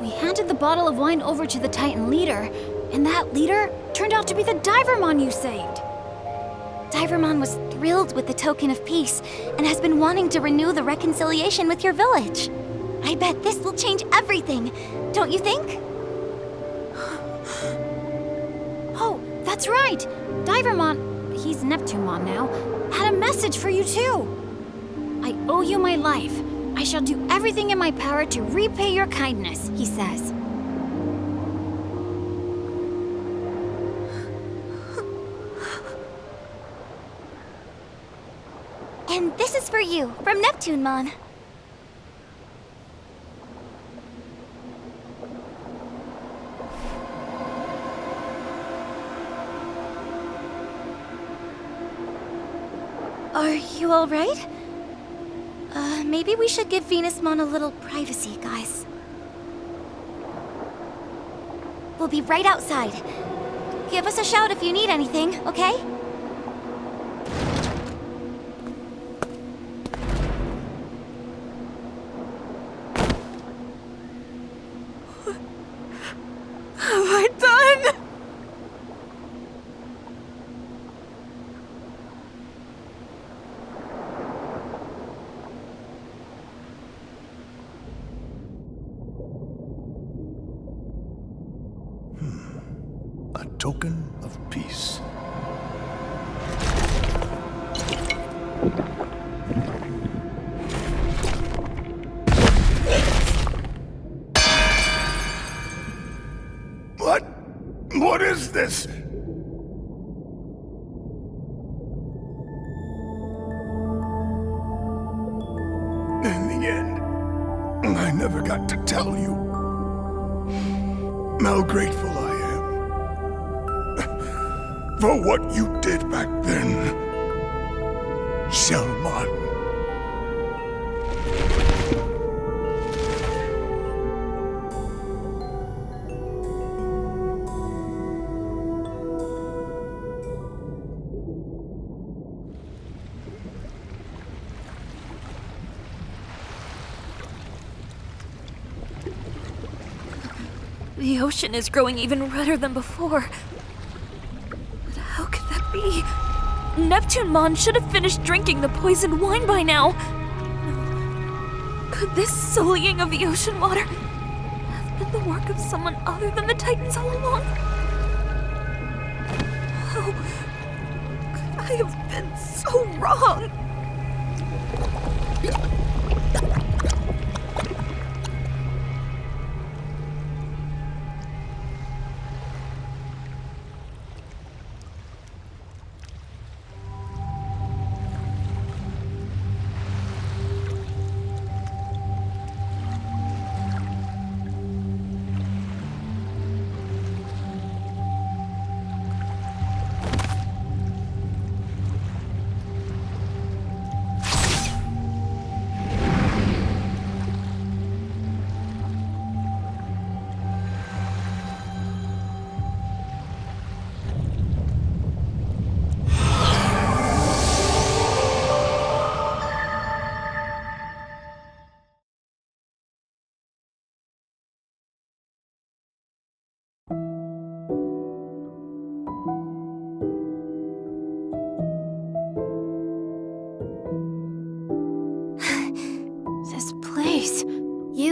We handed the bottle of wine over to the Titan leader, and that leader turned out to be the Divermon you saved. Divermon was thrilled with the token of peace and has been wanting to renew the reconciliation with your village. I bet this will change everything, don't you think? Oh, that's right! Divermon, he's Neptunemon now, had a message for you too. I owe you my life. I shall do everything in my power to repay your kindness, he says. And this is for you, from Neptunemon. Are you all right? Maybe we should give Venusmon a little privacy, guys. We'll be right outside. Give us a shout if you need anything, okay? Have I done? A token of peace. What is this? In the end, I never got to tell you how grateful I am for what you did back then, Shelmon. The ocean is growing even redder than before. But how could that be? Neptunemon should have finished drinking the poisoned wine by now. Could this sullying of the ocean water have been the work of someone other than the Titans all along? How could I have been so wrong?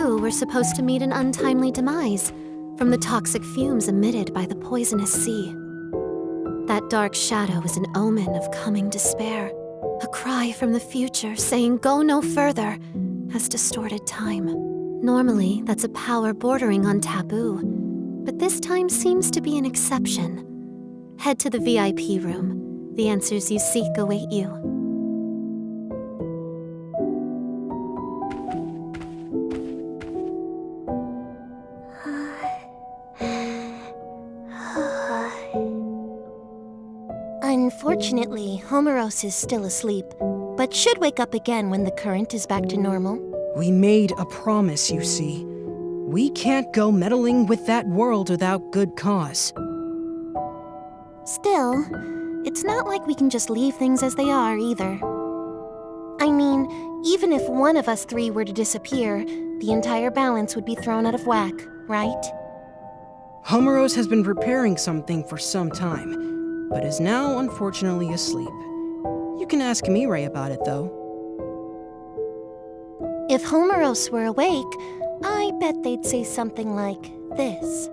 two were supposed to meet an untimely demise from the toxic fumes emitted by the poisonous sea. That dark shadow was an omen of coming despair, a cry from the future saying go no further has distorted time. Normally, that's a power bordering on taboo, but this time seems to be an exception. Head to the VIP room. The answers you seek await you. Unfortunately, Homeros is still asleep, but should wake up again when the current is back to normal. We made a promise, you see. We can't go meddling with that world without good cause. Still, it's not like we can just leave things as they are, either. I mean, even if one of us three were to disappear, the entire balance would be thrown out of whack, right? Homeros has been preparing something for some time, but is now unfortunately asleep. You can ask Mirai about it, though. If Homeros were awake, I bet they'd say something like this.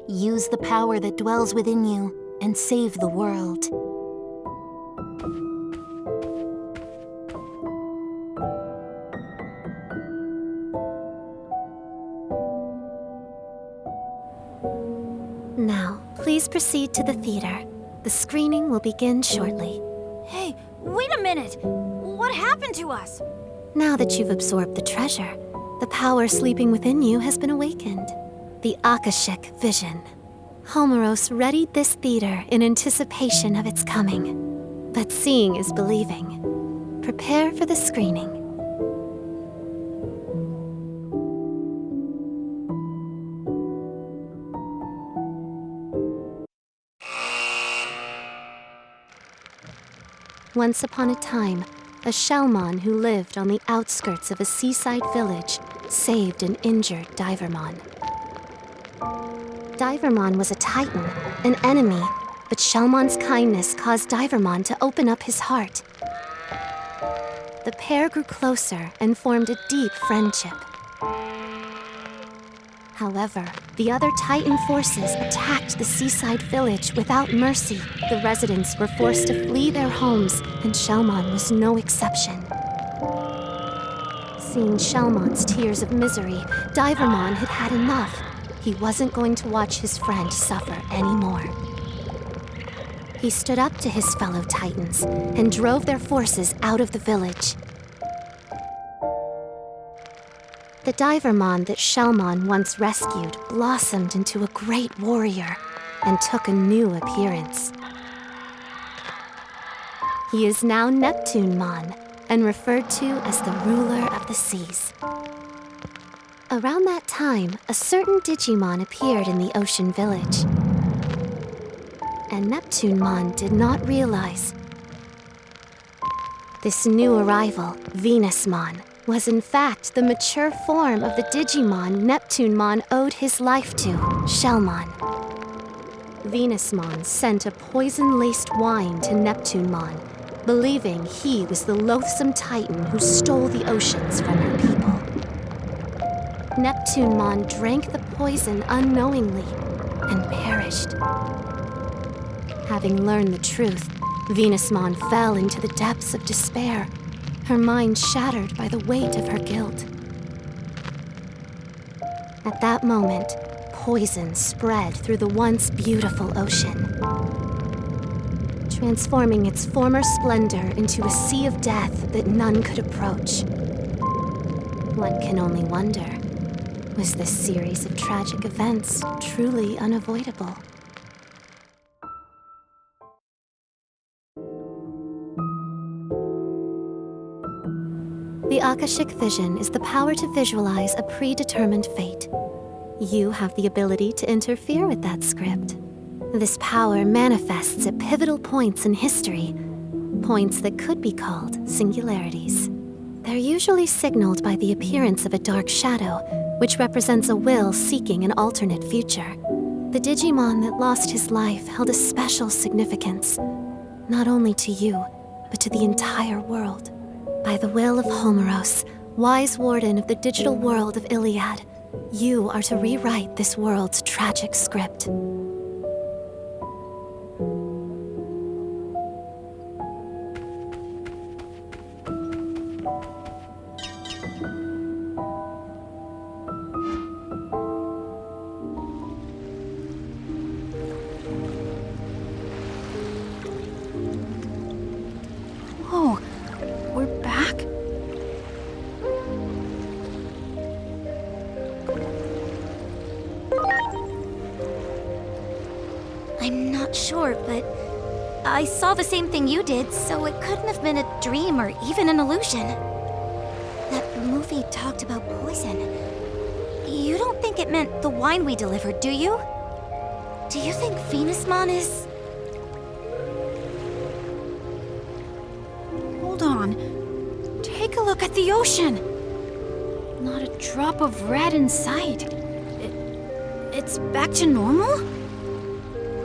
Use the power that dwells within you and save the world. Now, please proceed to the theater. The screening will begin shortly. Hey, wait a minute! What happened to us? Now that you've absorbed the treasure, the power sleeping within you has been awakened. The Akashic Vision. Homeros readied this theater in anticipation of its coming. But seeing is believing. Prepare for the screening. Once upon a time, a Shellmon who lived on the outskirts of a seaside village saved an injured Divermon. Divermon was a titan, an enemy, but Shellmon's kindness caused Divermon to open up his heart. The pair grew closer and formed a deep friendship. However, the other Titan forces attacked the seaside village without mercy. The residents were forced to flee their homes, and Shellmon was no exception. Seeing Shellmon's tears of misery, Divermon had had enough. He wasn't going to watch his friend suffer anymore. He stood up to his fellow Titans and drove their forces out of the village. The Divermon that Shellmon once rescued blossomed into a great warrior and took a new appearance. He is now Neptunemon and referred to as the ruler of the seas. Around that time, a certain Digimon appeared in the ocean village. And Neptunemon did not realize this new arrival, Venusmon, was in fact the mature form of the Digimon Neptunemon owed his life to, Shellmon. Venusmon sent a poison-laced wine to Neptunemon, believing he was the loathsome Titan who stole the oceans from her people. Neptunemon drank the poison unknowingly and perished. Having learned the truth, Venusmon fell into the depths of despair, her mind shattered by the weight of her guilt. At that moment, poison spread through the once beautiful ocean, transforming its former splendor into a sea of death that none could approach. One can only wonder, was this series of tragic events truly unavoidable? The Akashic Vision is the power to visualize a predetermined fate. You have the ability to interfere with that script. This power manifests at pivotal points in history, points that could be called singularities. They're usually signaled by the appearance of a dark shadow, which represents a will seeking an alternate future. The Digimon that lost his life held a special significance, not only to you, but to the entire world. By the will of Homeros, Wise warden of the digital world of Iliad, you are to rewrite this world's tragic script. Whoa, we're back? I'm not sure, but I saw the same thing you did, so it couldn't have been a dream or even an illusion. That movie talked about poison. You don't think it meant the wine we delivered, do you? Do you think Venusmon is... Hold on. Take a look at the ocean. Not a drop of red in sight. It's back to normal?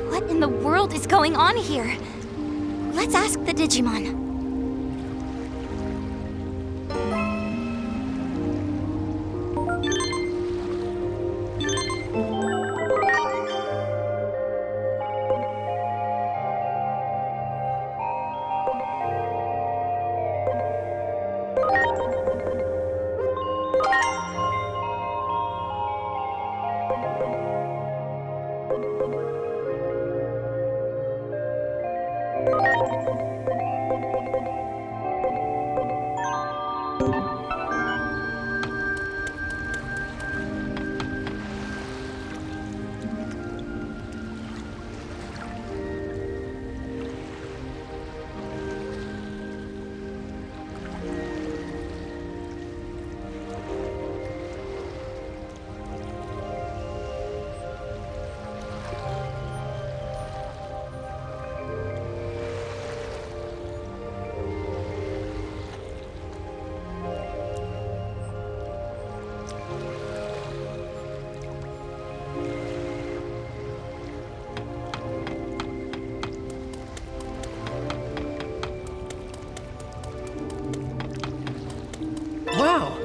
What in the world is going on here? Let's ask the Digimon. Wow!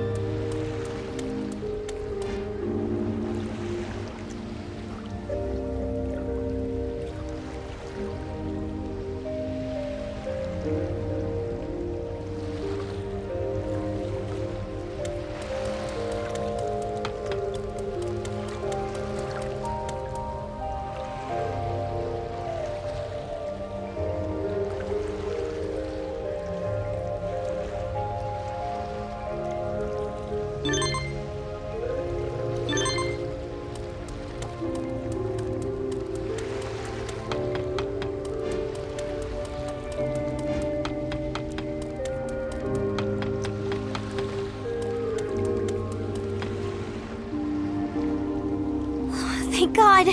Thank God!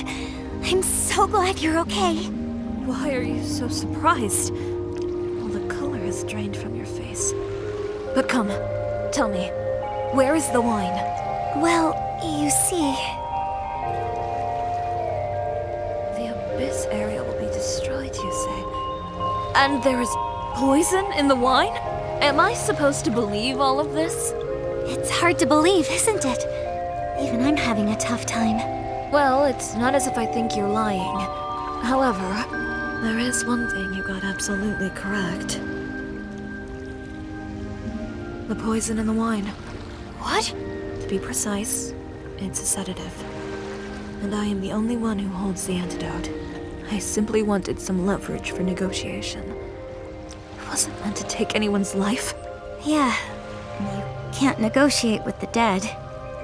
I'm so glad you're okay. Why are you so surprised? All the color has drained from your face. But come, tell me, where is the wine? Well, you see... The abyss area will be destroyed, you say? And there is poison in the wine? Am I supposed to believe all of this? It's hard to believe, isn't it? Even I'm having a tough time. Well, it's not as if I think you're lying. However, there is one thing you got absolutely correct. The poison in the wine. What? To be precise, it's a sedative. And I am the only one who holds the antidote. I simply wanted some leverage for negotiation. It wasn't meant to take anyone's life. Yeah, you can't negotiate with the dead.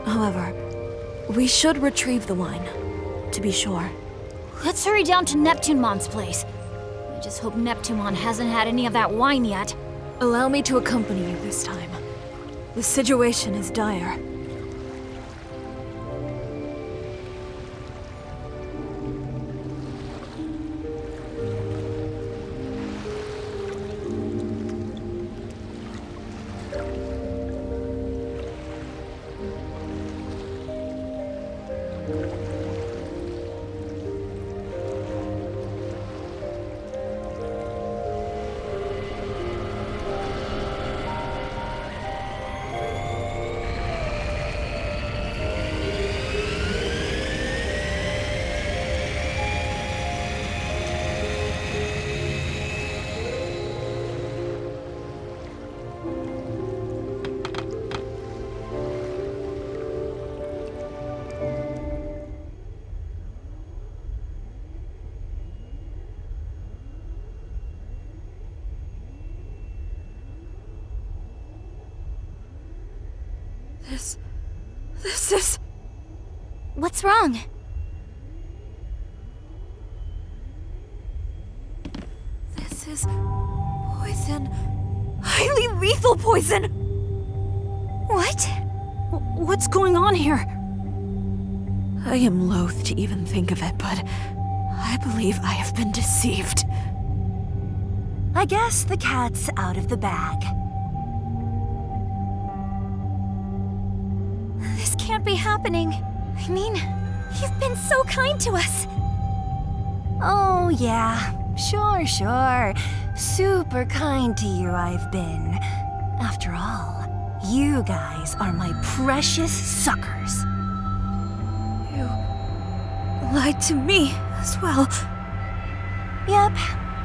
However, we should retrieve the wine, to be sure. Let's hurry down to Neptunemon's place. I just hope Neptunemon hasn't had any of that wine yet. Allow me to accompany you this time. The situation is dire. This is... What's wrong? This is poison. Highly lethal poison! What? What's going on here? I am loath to even think of it, but I believe I have been deceived. I guess the cat's out of the bag. This can't be happening. I mean, you've been so kind to us. Oh, yeah. Sure. Super kind to you I've been. After all, you guys are my precious suckers. You lied to me as well. Yep,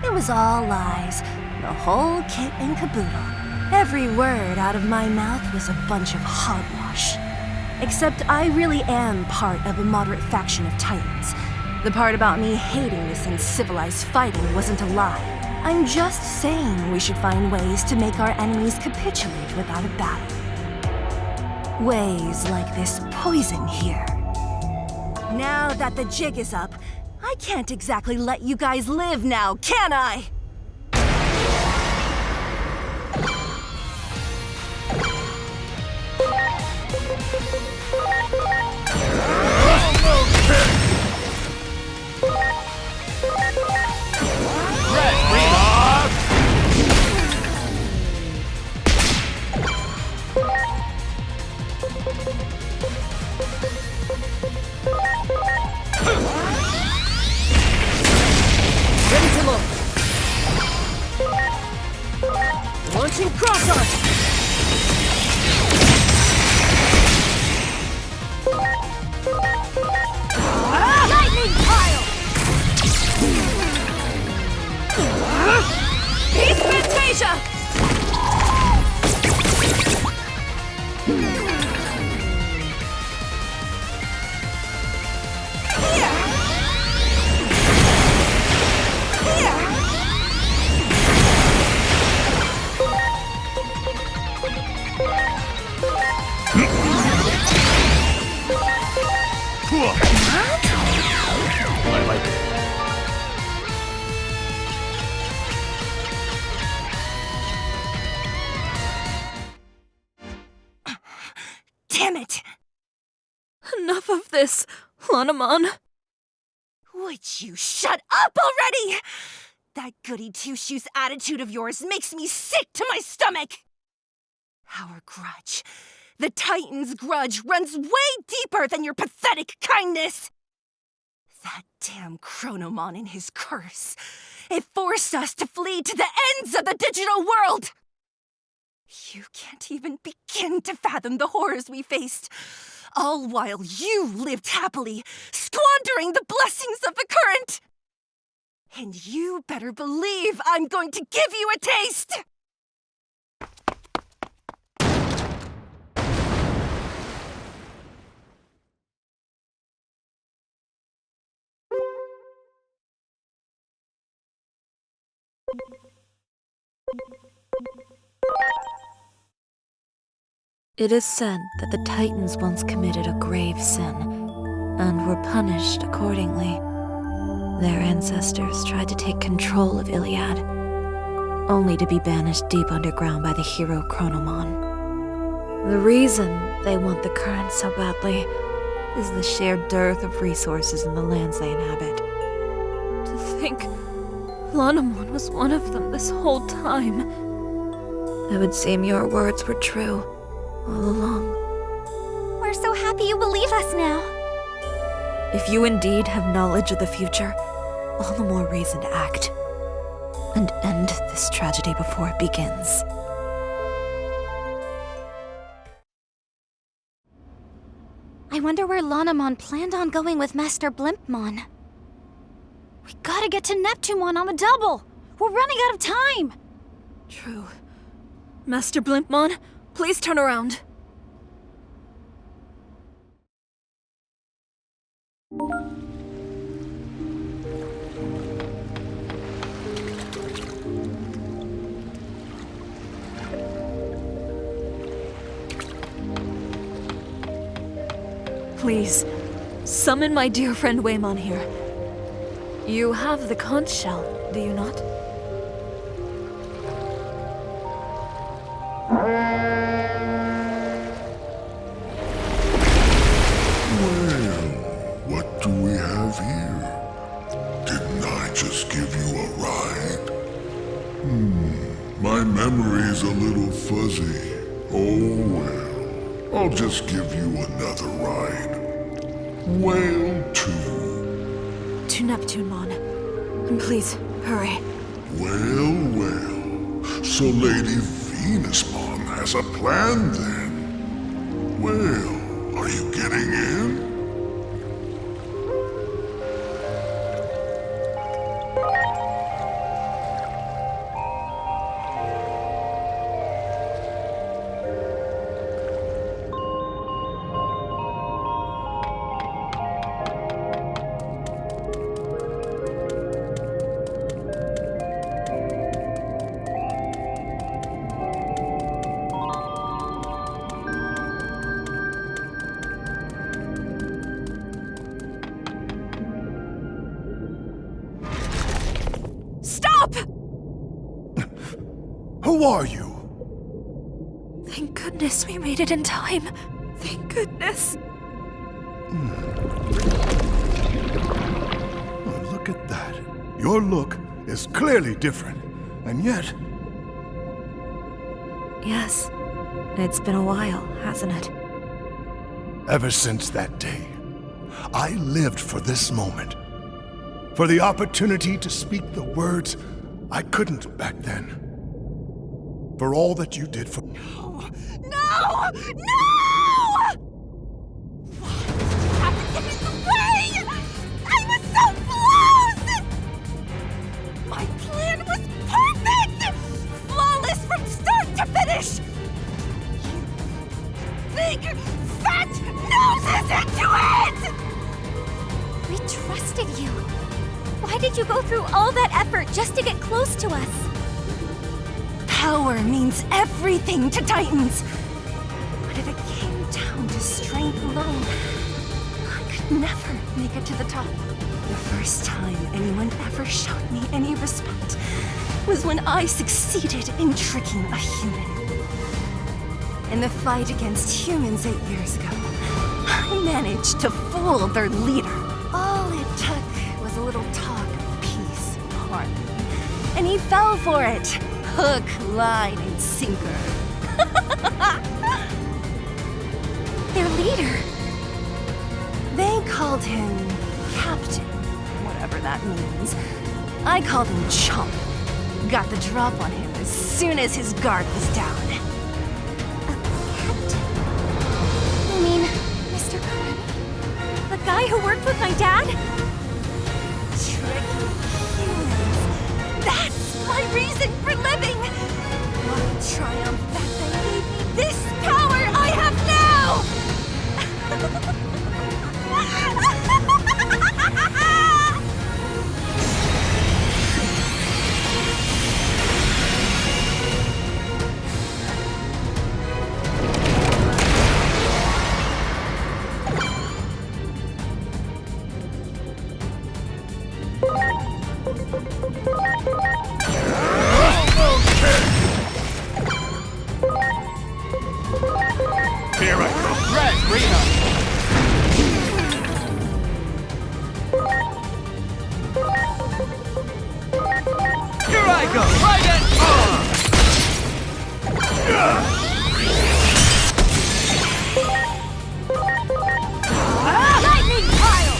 it was all lies. The whole kit and caboodle. Every word out of my mouth was a bunch of hogwash. Except I really am part of a moderate faction of Titans. The part about me hating this uncivilized fighting wasn't a lie. I'm just saying we should find ways to make our enemies capitulate without a battle. Ways like this poison here. Now that the jig is up, I can't exactly let you guys live now, can I? Ready to load. Launching cross arc. Lightning pile! Beast Fantasia! I like it. Damn it! Enough of this, Lanamon. Would you shut up already? That goody two-shoes attitude of yours makes me sick to my stomach! Our grudge, the Titan's grudge, runs way deeper than your pathetic kindness! That damn Chronomon and his curse. It forced us to flee to the ends of the digital world! You can't even begin to fathom the horrors we faced, all while you lived happily, squandering the blessings of the current! And you better believe I'm going to give you a taste! It is said that the Titans once committed a grave sin, and were punished accordingly. Their ancestors tried to take control of Iliad, only to be banished deep underground by the hero Chronomon. The reason they want the current so badly is the sheer dearth of resources in the lands they inhabit. To think Lanamon was one of them this whole time. It would seem your words were true all along. We're so happy you believe us now. If you indeed have knowledge of the future, all the more reason to act and end this tragedy before it begins. I wonder where Lanamon planned on going with Master Blimpmon. We gotta get to Neptunemon on the double! We're running out of time! True. Master Blimpmon, please turn around. Please, summon my dear friend Waymon here. You have the conch shell, do you not? Well, what do we have here? Didn't I just give you a ride? My memory's a little fuzzy. Oh well, I'll just give you another ride. Whale 2. To Neptunemon. And please, hurry. Well, so Lady Venusmon has a plan then. Well, are you getting in? Stop! Who are you? Thank goodness we made it in time. Thank goodness. Oh, look at that. Your look is clearly different, and yet... Yes, it's been a while, hasn't it? Ever since that day, I lived for this moment. For the opportunity to speak the words I couldn't back then. For all that you did for me. No! No! Why did you have to get in the way? I was so close! My plan was perfect! Flawless from start to finish! You big, fat noses into it! We trusted you. Why did you go through all that effort just to get close to us? Power means everything to Titans. But if it came down to strength alone, I could never make it to the top. The first time anyone ever showed me any respect was when I succeeded in tricking a human. In the fight against humans 8 years ago, I managed to fool their leader. All it took was a little talk of peace and harmony, and he fell for it. Hook, line, and sinker. Their leader. They called him Captain, whatever that means. I called him Chump. Got the drop on him as soon as his guard was down. You mean Mr. Karemi? The guy who worked with my dad? Tricky humans. That's my reason for living! What a triumph that they gave me this power I have now! Here I go. Red, Reno. Here I go. Right at Lightning pile!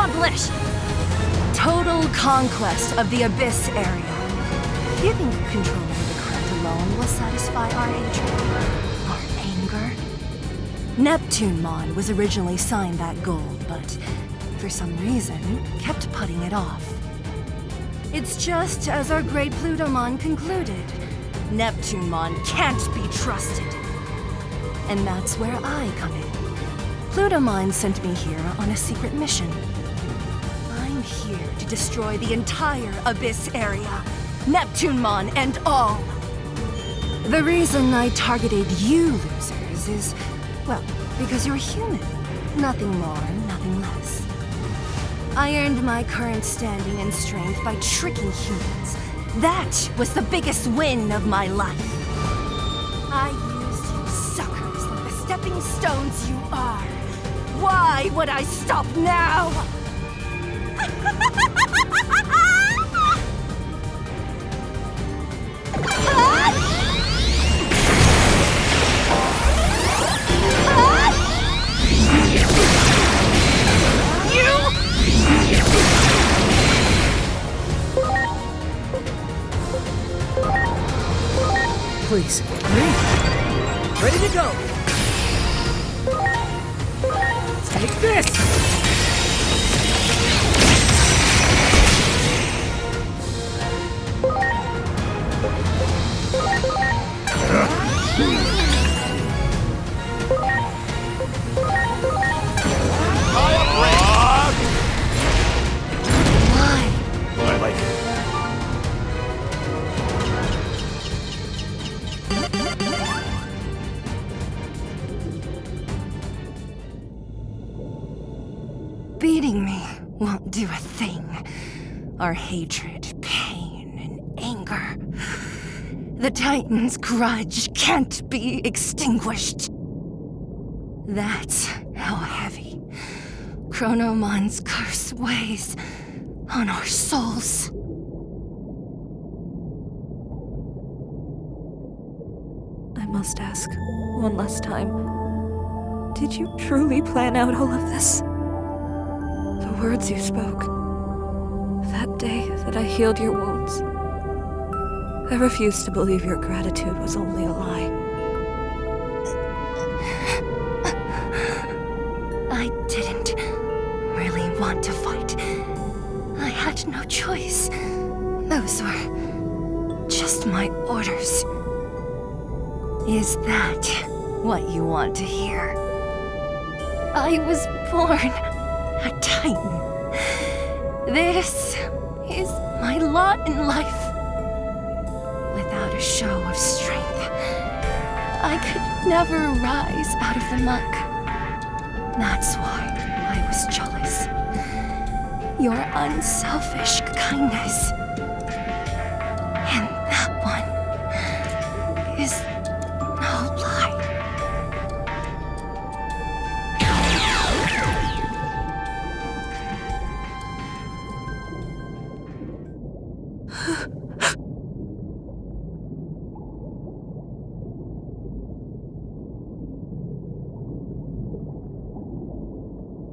accomplish? Total conquest of the Abyss area. Giving control over the current alone will satisfy our hatred, our anger. Neptunemon was originally signed that goal, but for some reason, kept putting it off. It's just as our great Plutomon concluded. Neptunemon can't be trusted. And that's where I come in. Plutomon sent me here on a secret mission. I'm here to destroy the entire Abyss area, Neptunemon and all. The reason I targeted you losers is, well, because you're human. Nothing more, nothing less. I earned my current standing and strength by tricking humans. That was the biggest win of my life. I used you suckers like the stepping stones you are. Why would I stop now? Please, hurry. Ready to go. Take this! I like it. Beating me won't do a thing. Our hatred, pain, and anger. The Titan's grudge can't be extinguished. That's how heavy Chronomon's curse weighs on our souls. I must ask, one last time. Did you truly plan out all of this? The words you spoke, that day that I healed your wounds. I refuse to believe your gratitude was only a lie. I didn't really want to fight. I had no choice. Those were just my orders. Is that what you want to hear? I was born a Titan. This is my lot in life. Without a show of strength, I could never rise out of the muck. That's why I was jealous. Your unselfish kindness. And that one is no lie.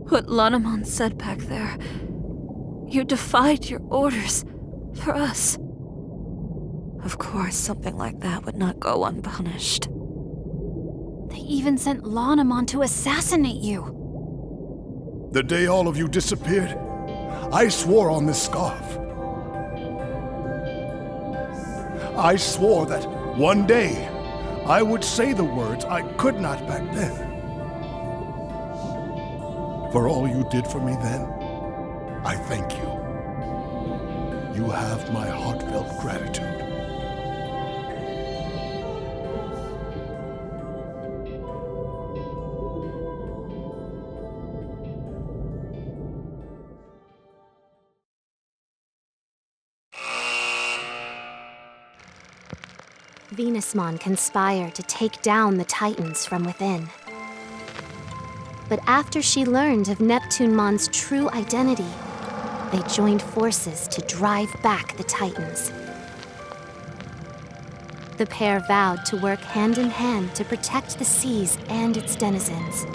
What Lanamon said back there. You defied your orders for us. Of course, something like that would not go unpunished. They even sent Lanamon to assassinate you. The day all of you disappeared, I swore on this scarf. I swore that one day I would say the words I could not back then. For all you did for me then, I thank you. You have my heartfelt gratitude. Venusmon conspired to take down the Titans from within. But after she learned of Neptunemon's true identity, they joined forces to drive back the Titans. The pair vowed to work hand in hand to protect the seas and its denizens.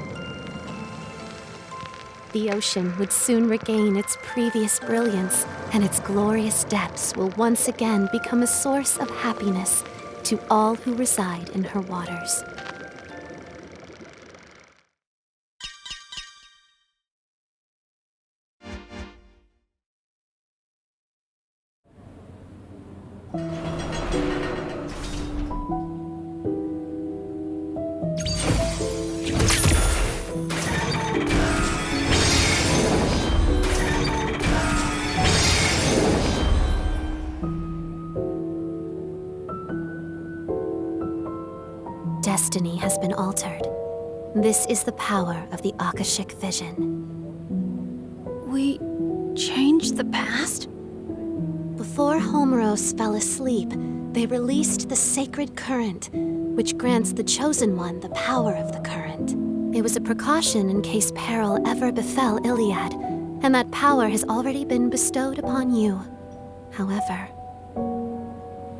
the ocean would soon regain its previous brilliance, and its glorious depths will once again become a source of happiness to all who reside in her waters. Destiny has been altered. This is the power of the Akashic Vision. We changed the past? Before Homeros fell asleep, they released the sacred current, which grants the Chosen One the power of the current. It was a precaution in case peril ever befell Iliad, and that power has already been bestowed upon you. However,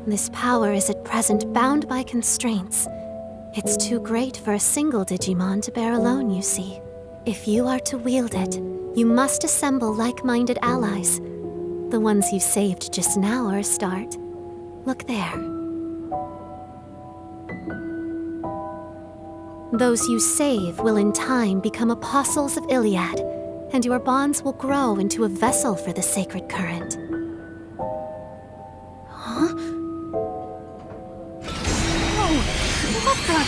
this power is at present bound by constraints. It's too great for a single Digimon to bear alone, you see. If you are to wield it, you must assemble like-minded allies. The ones you saved just now are a start. Look there. Those you save will in time become apostles of Iliad, and your bonds will grow into a vessel for the sacred current. Huh? Whoa! What the?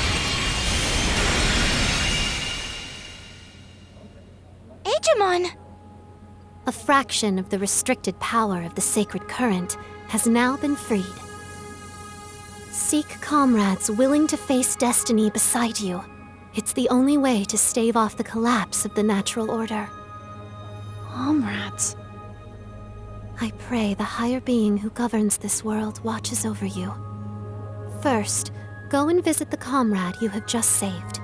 Digimon! A fraction of the restricted power of the sacred current has now been freed. Seek comrades willing to face destiny beside you. It's the only way to stave off the collapse of the natural order. Comrades? I pray the higher being who governs this world watches over you. First, go and visit the comrade you have just saved.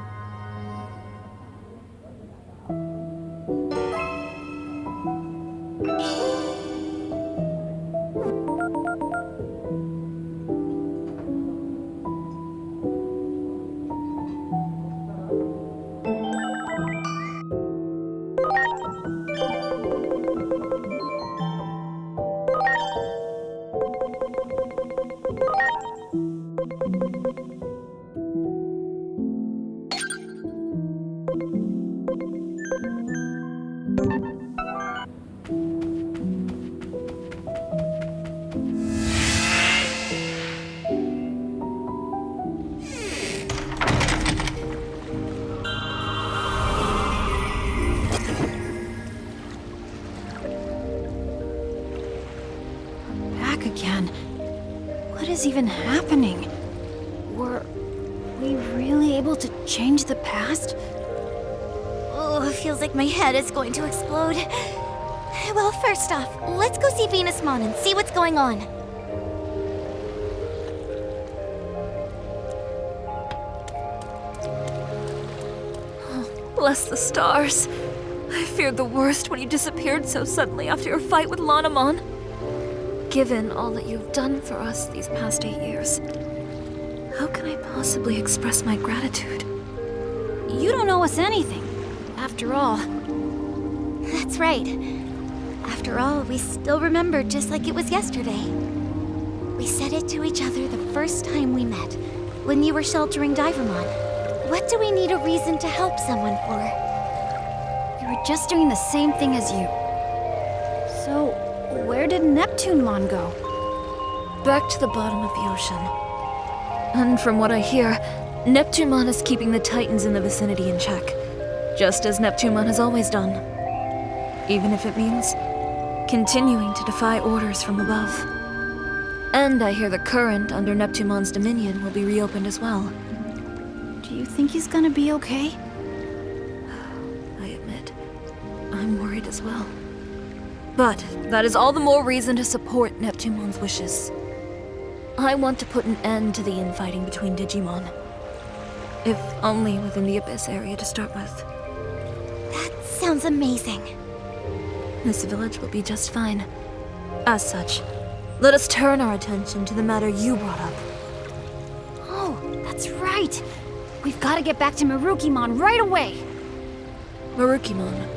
Again. What is even happening? Were we really able to change the past? Oh, it feels like my head is going to explode. Well, first off, let's go see Venusmon and see what's going on. Oh, bless the stars. I feared the worst when you disappeared so suddenly after your fight with Lanamon. Given all that you've done for us these past 8 years, how can I possibly express my gratitude? You don't owe us anything, after all. That's right. After all, we still remember just like it was yesterday. We said it to each other the first time we met, when you were sheltering Divermon. What do we need a reason to help someone for? We were just doing the same thing as you. So, where did Neptunemon go? Back to the bottom of the ocean. And from what I hear, Neptunemon is keeping the Titans in the vicinity in check, just as Neptunemon has always done. Even if it means continuing to defy orders from above. And I hear the current under Neptunemon's dominion will be reopened as well. Do you think he's gonna be okay? I admit, I'm worried as well. But that is all the more reason to support Neptunemon's wishes. I want to put an end to the infighting between Digimon. If only within the Abyss area to start with. That sounds amazing. This village will be just fine. As such, let us turn our attention to the matter you brought up. Oh, that's right! We've got to get back to Marukimon right away! Marukimon.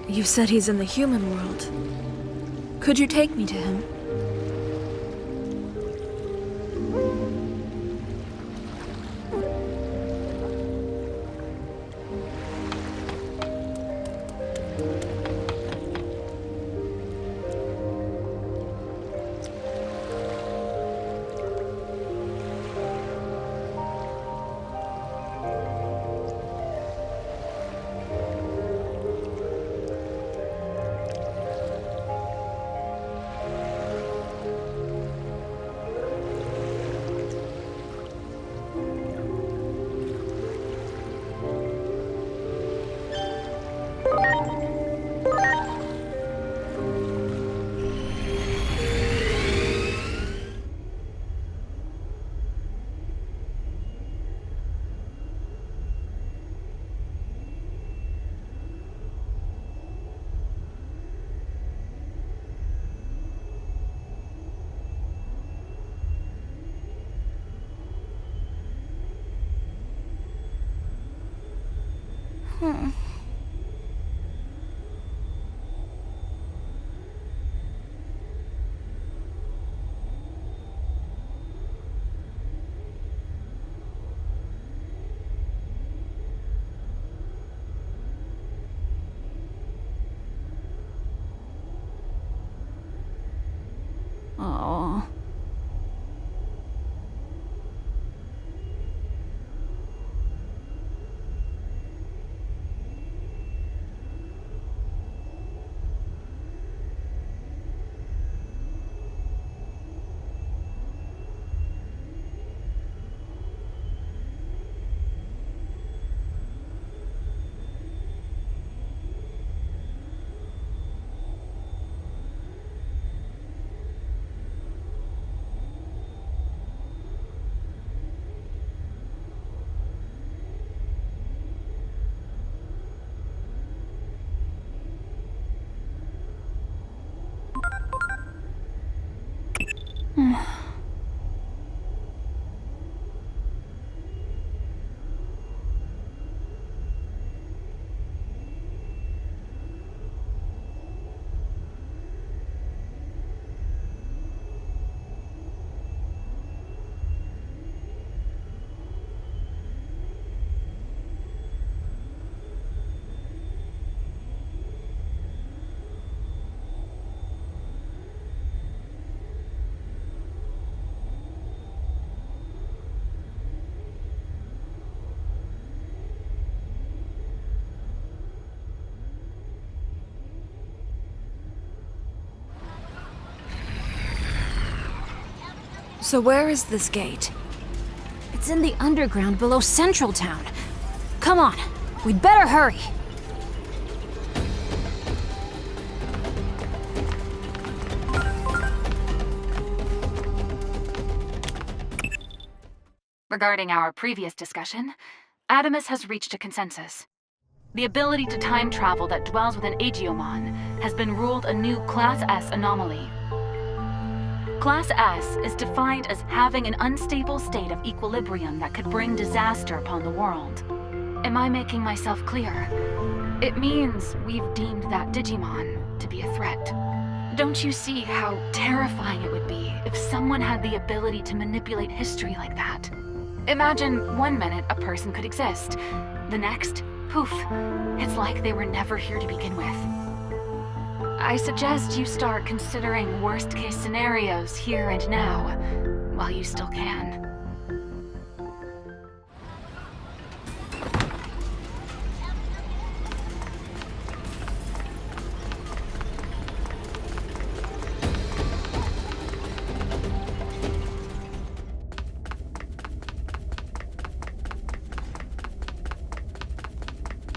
You said he's in the human world. Could you take me to him? Oh. So where is this gate? It's in the underground below Central Town. Come on, we'd better hurry. Regarding our previous discussion, Adamus has reached a consensus. The ability to time travel that dwells within Aegeomon has been ruled a new Class S anomaly. Class S is defined as having an unstable state of equilibrium that could bring disaster upon the world. Am I making myself clear? It means we've deemed that Digimon to be a threat. Don't you see how terrifying it would be if someone had the ability to manipulate history like that? Imagine 1 minute a person could exist. The next, poof, it's like they were never here to begin with. I suggest you start considering worst-case scenarios here and now, while you still can.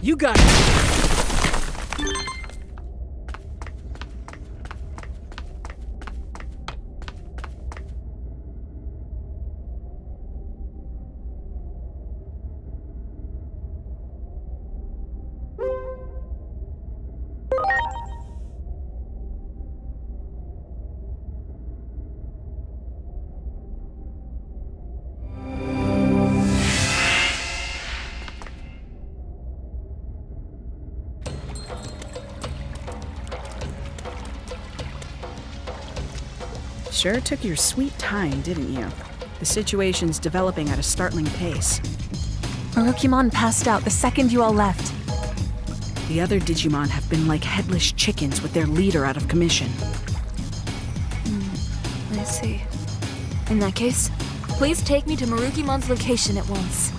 You got it! Sure took your sweet time, didn't you? The situation's developing at a startling pace. Marukimon passed out the second you all left. The other Digimon have been like headless chickens with their leader out of commission. I see. In that case, please take me to Marukimon's location at once.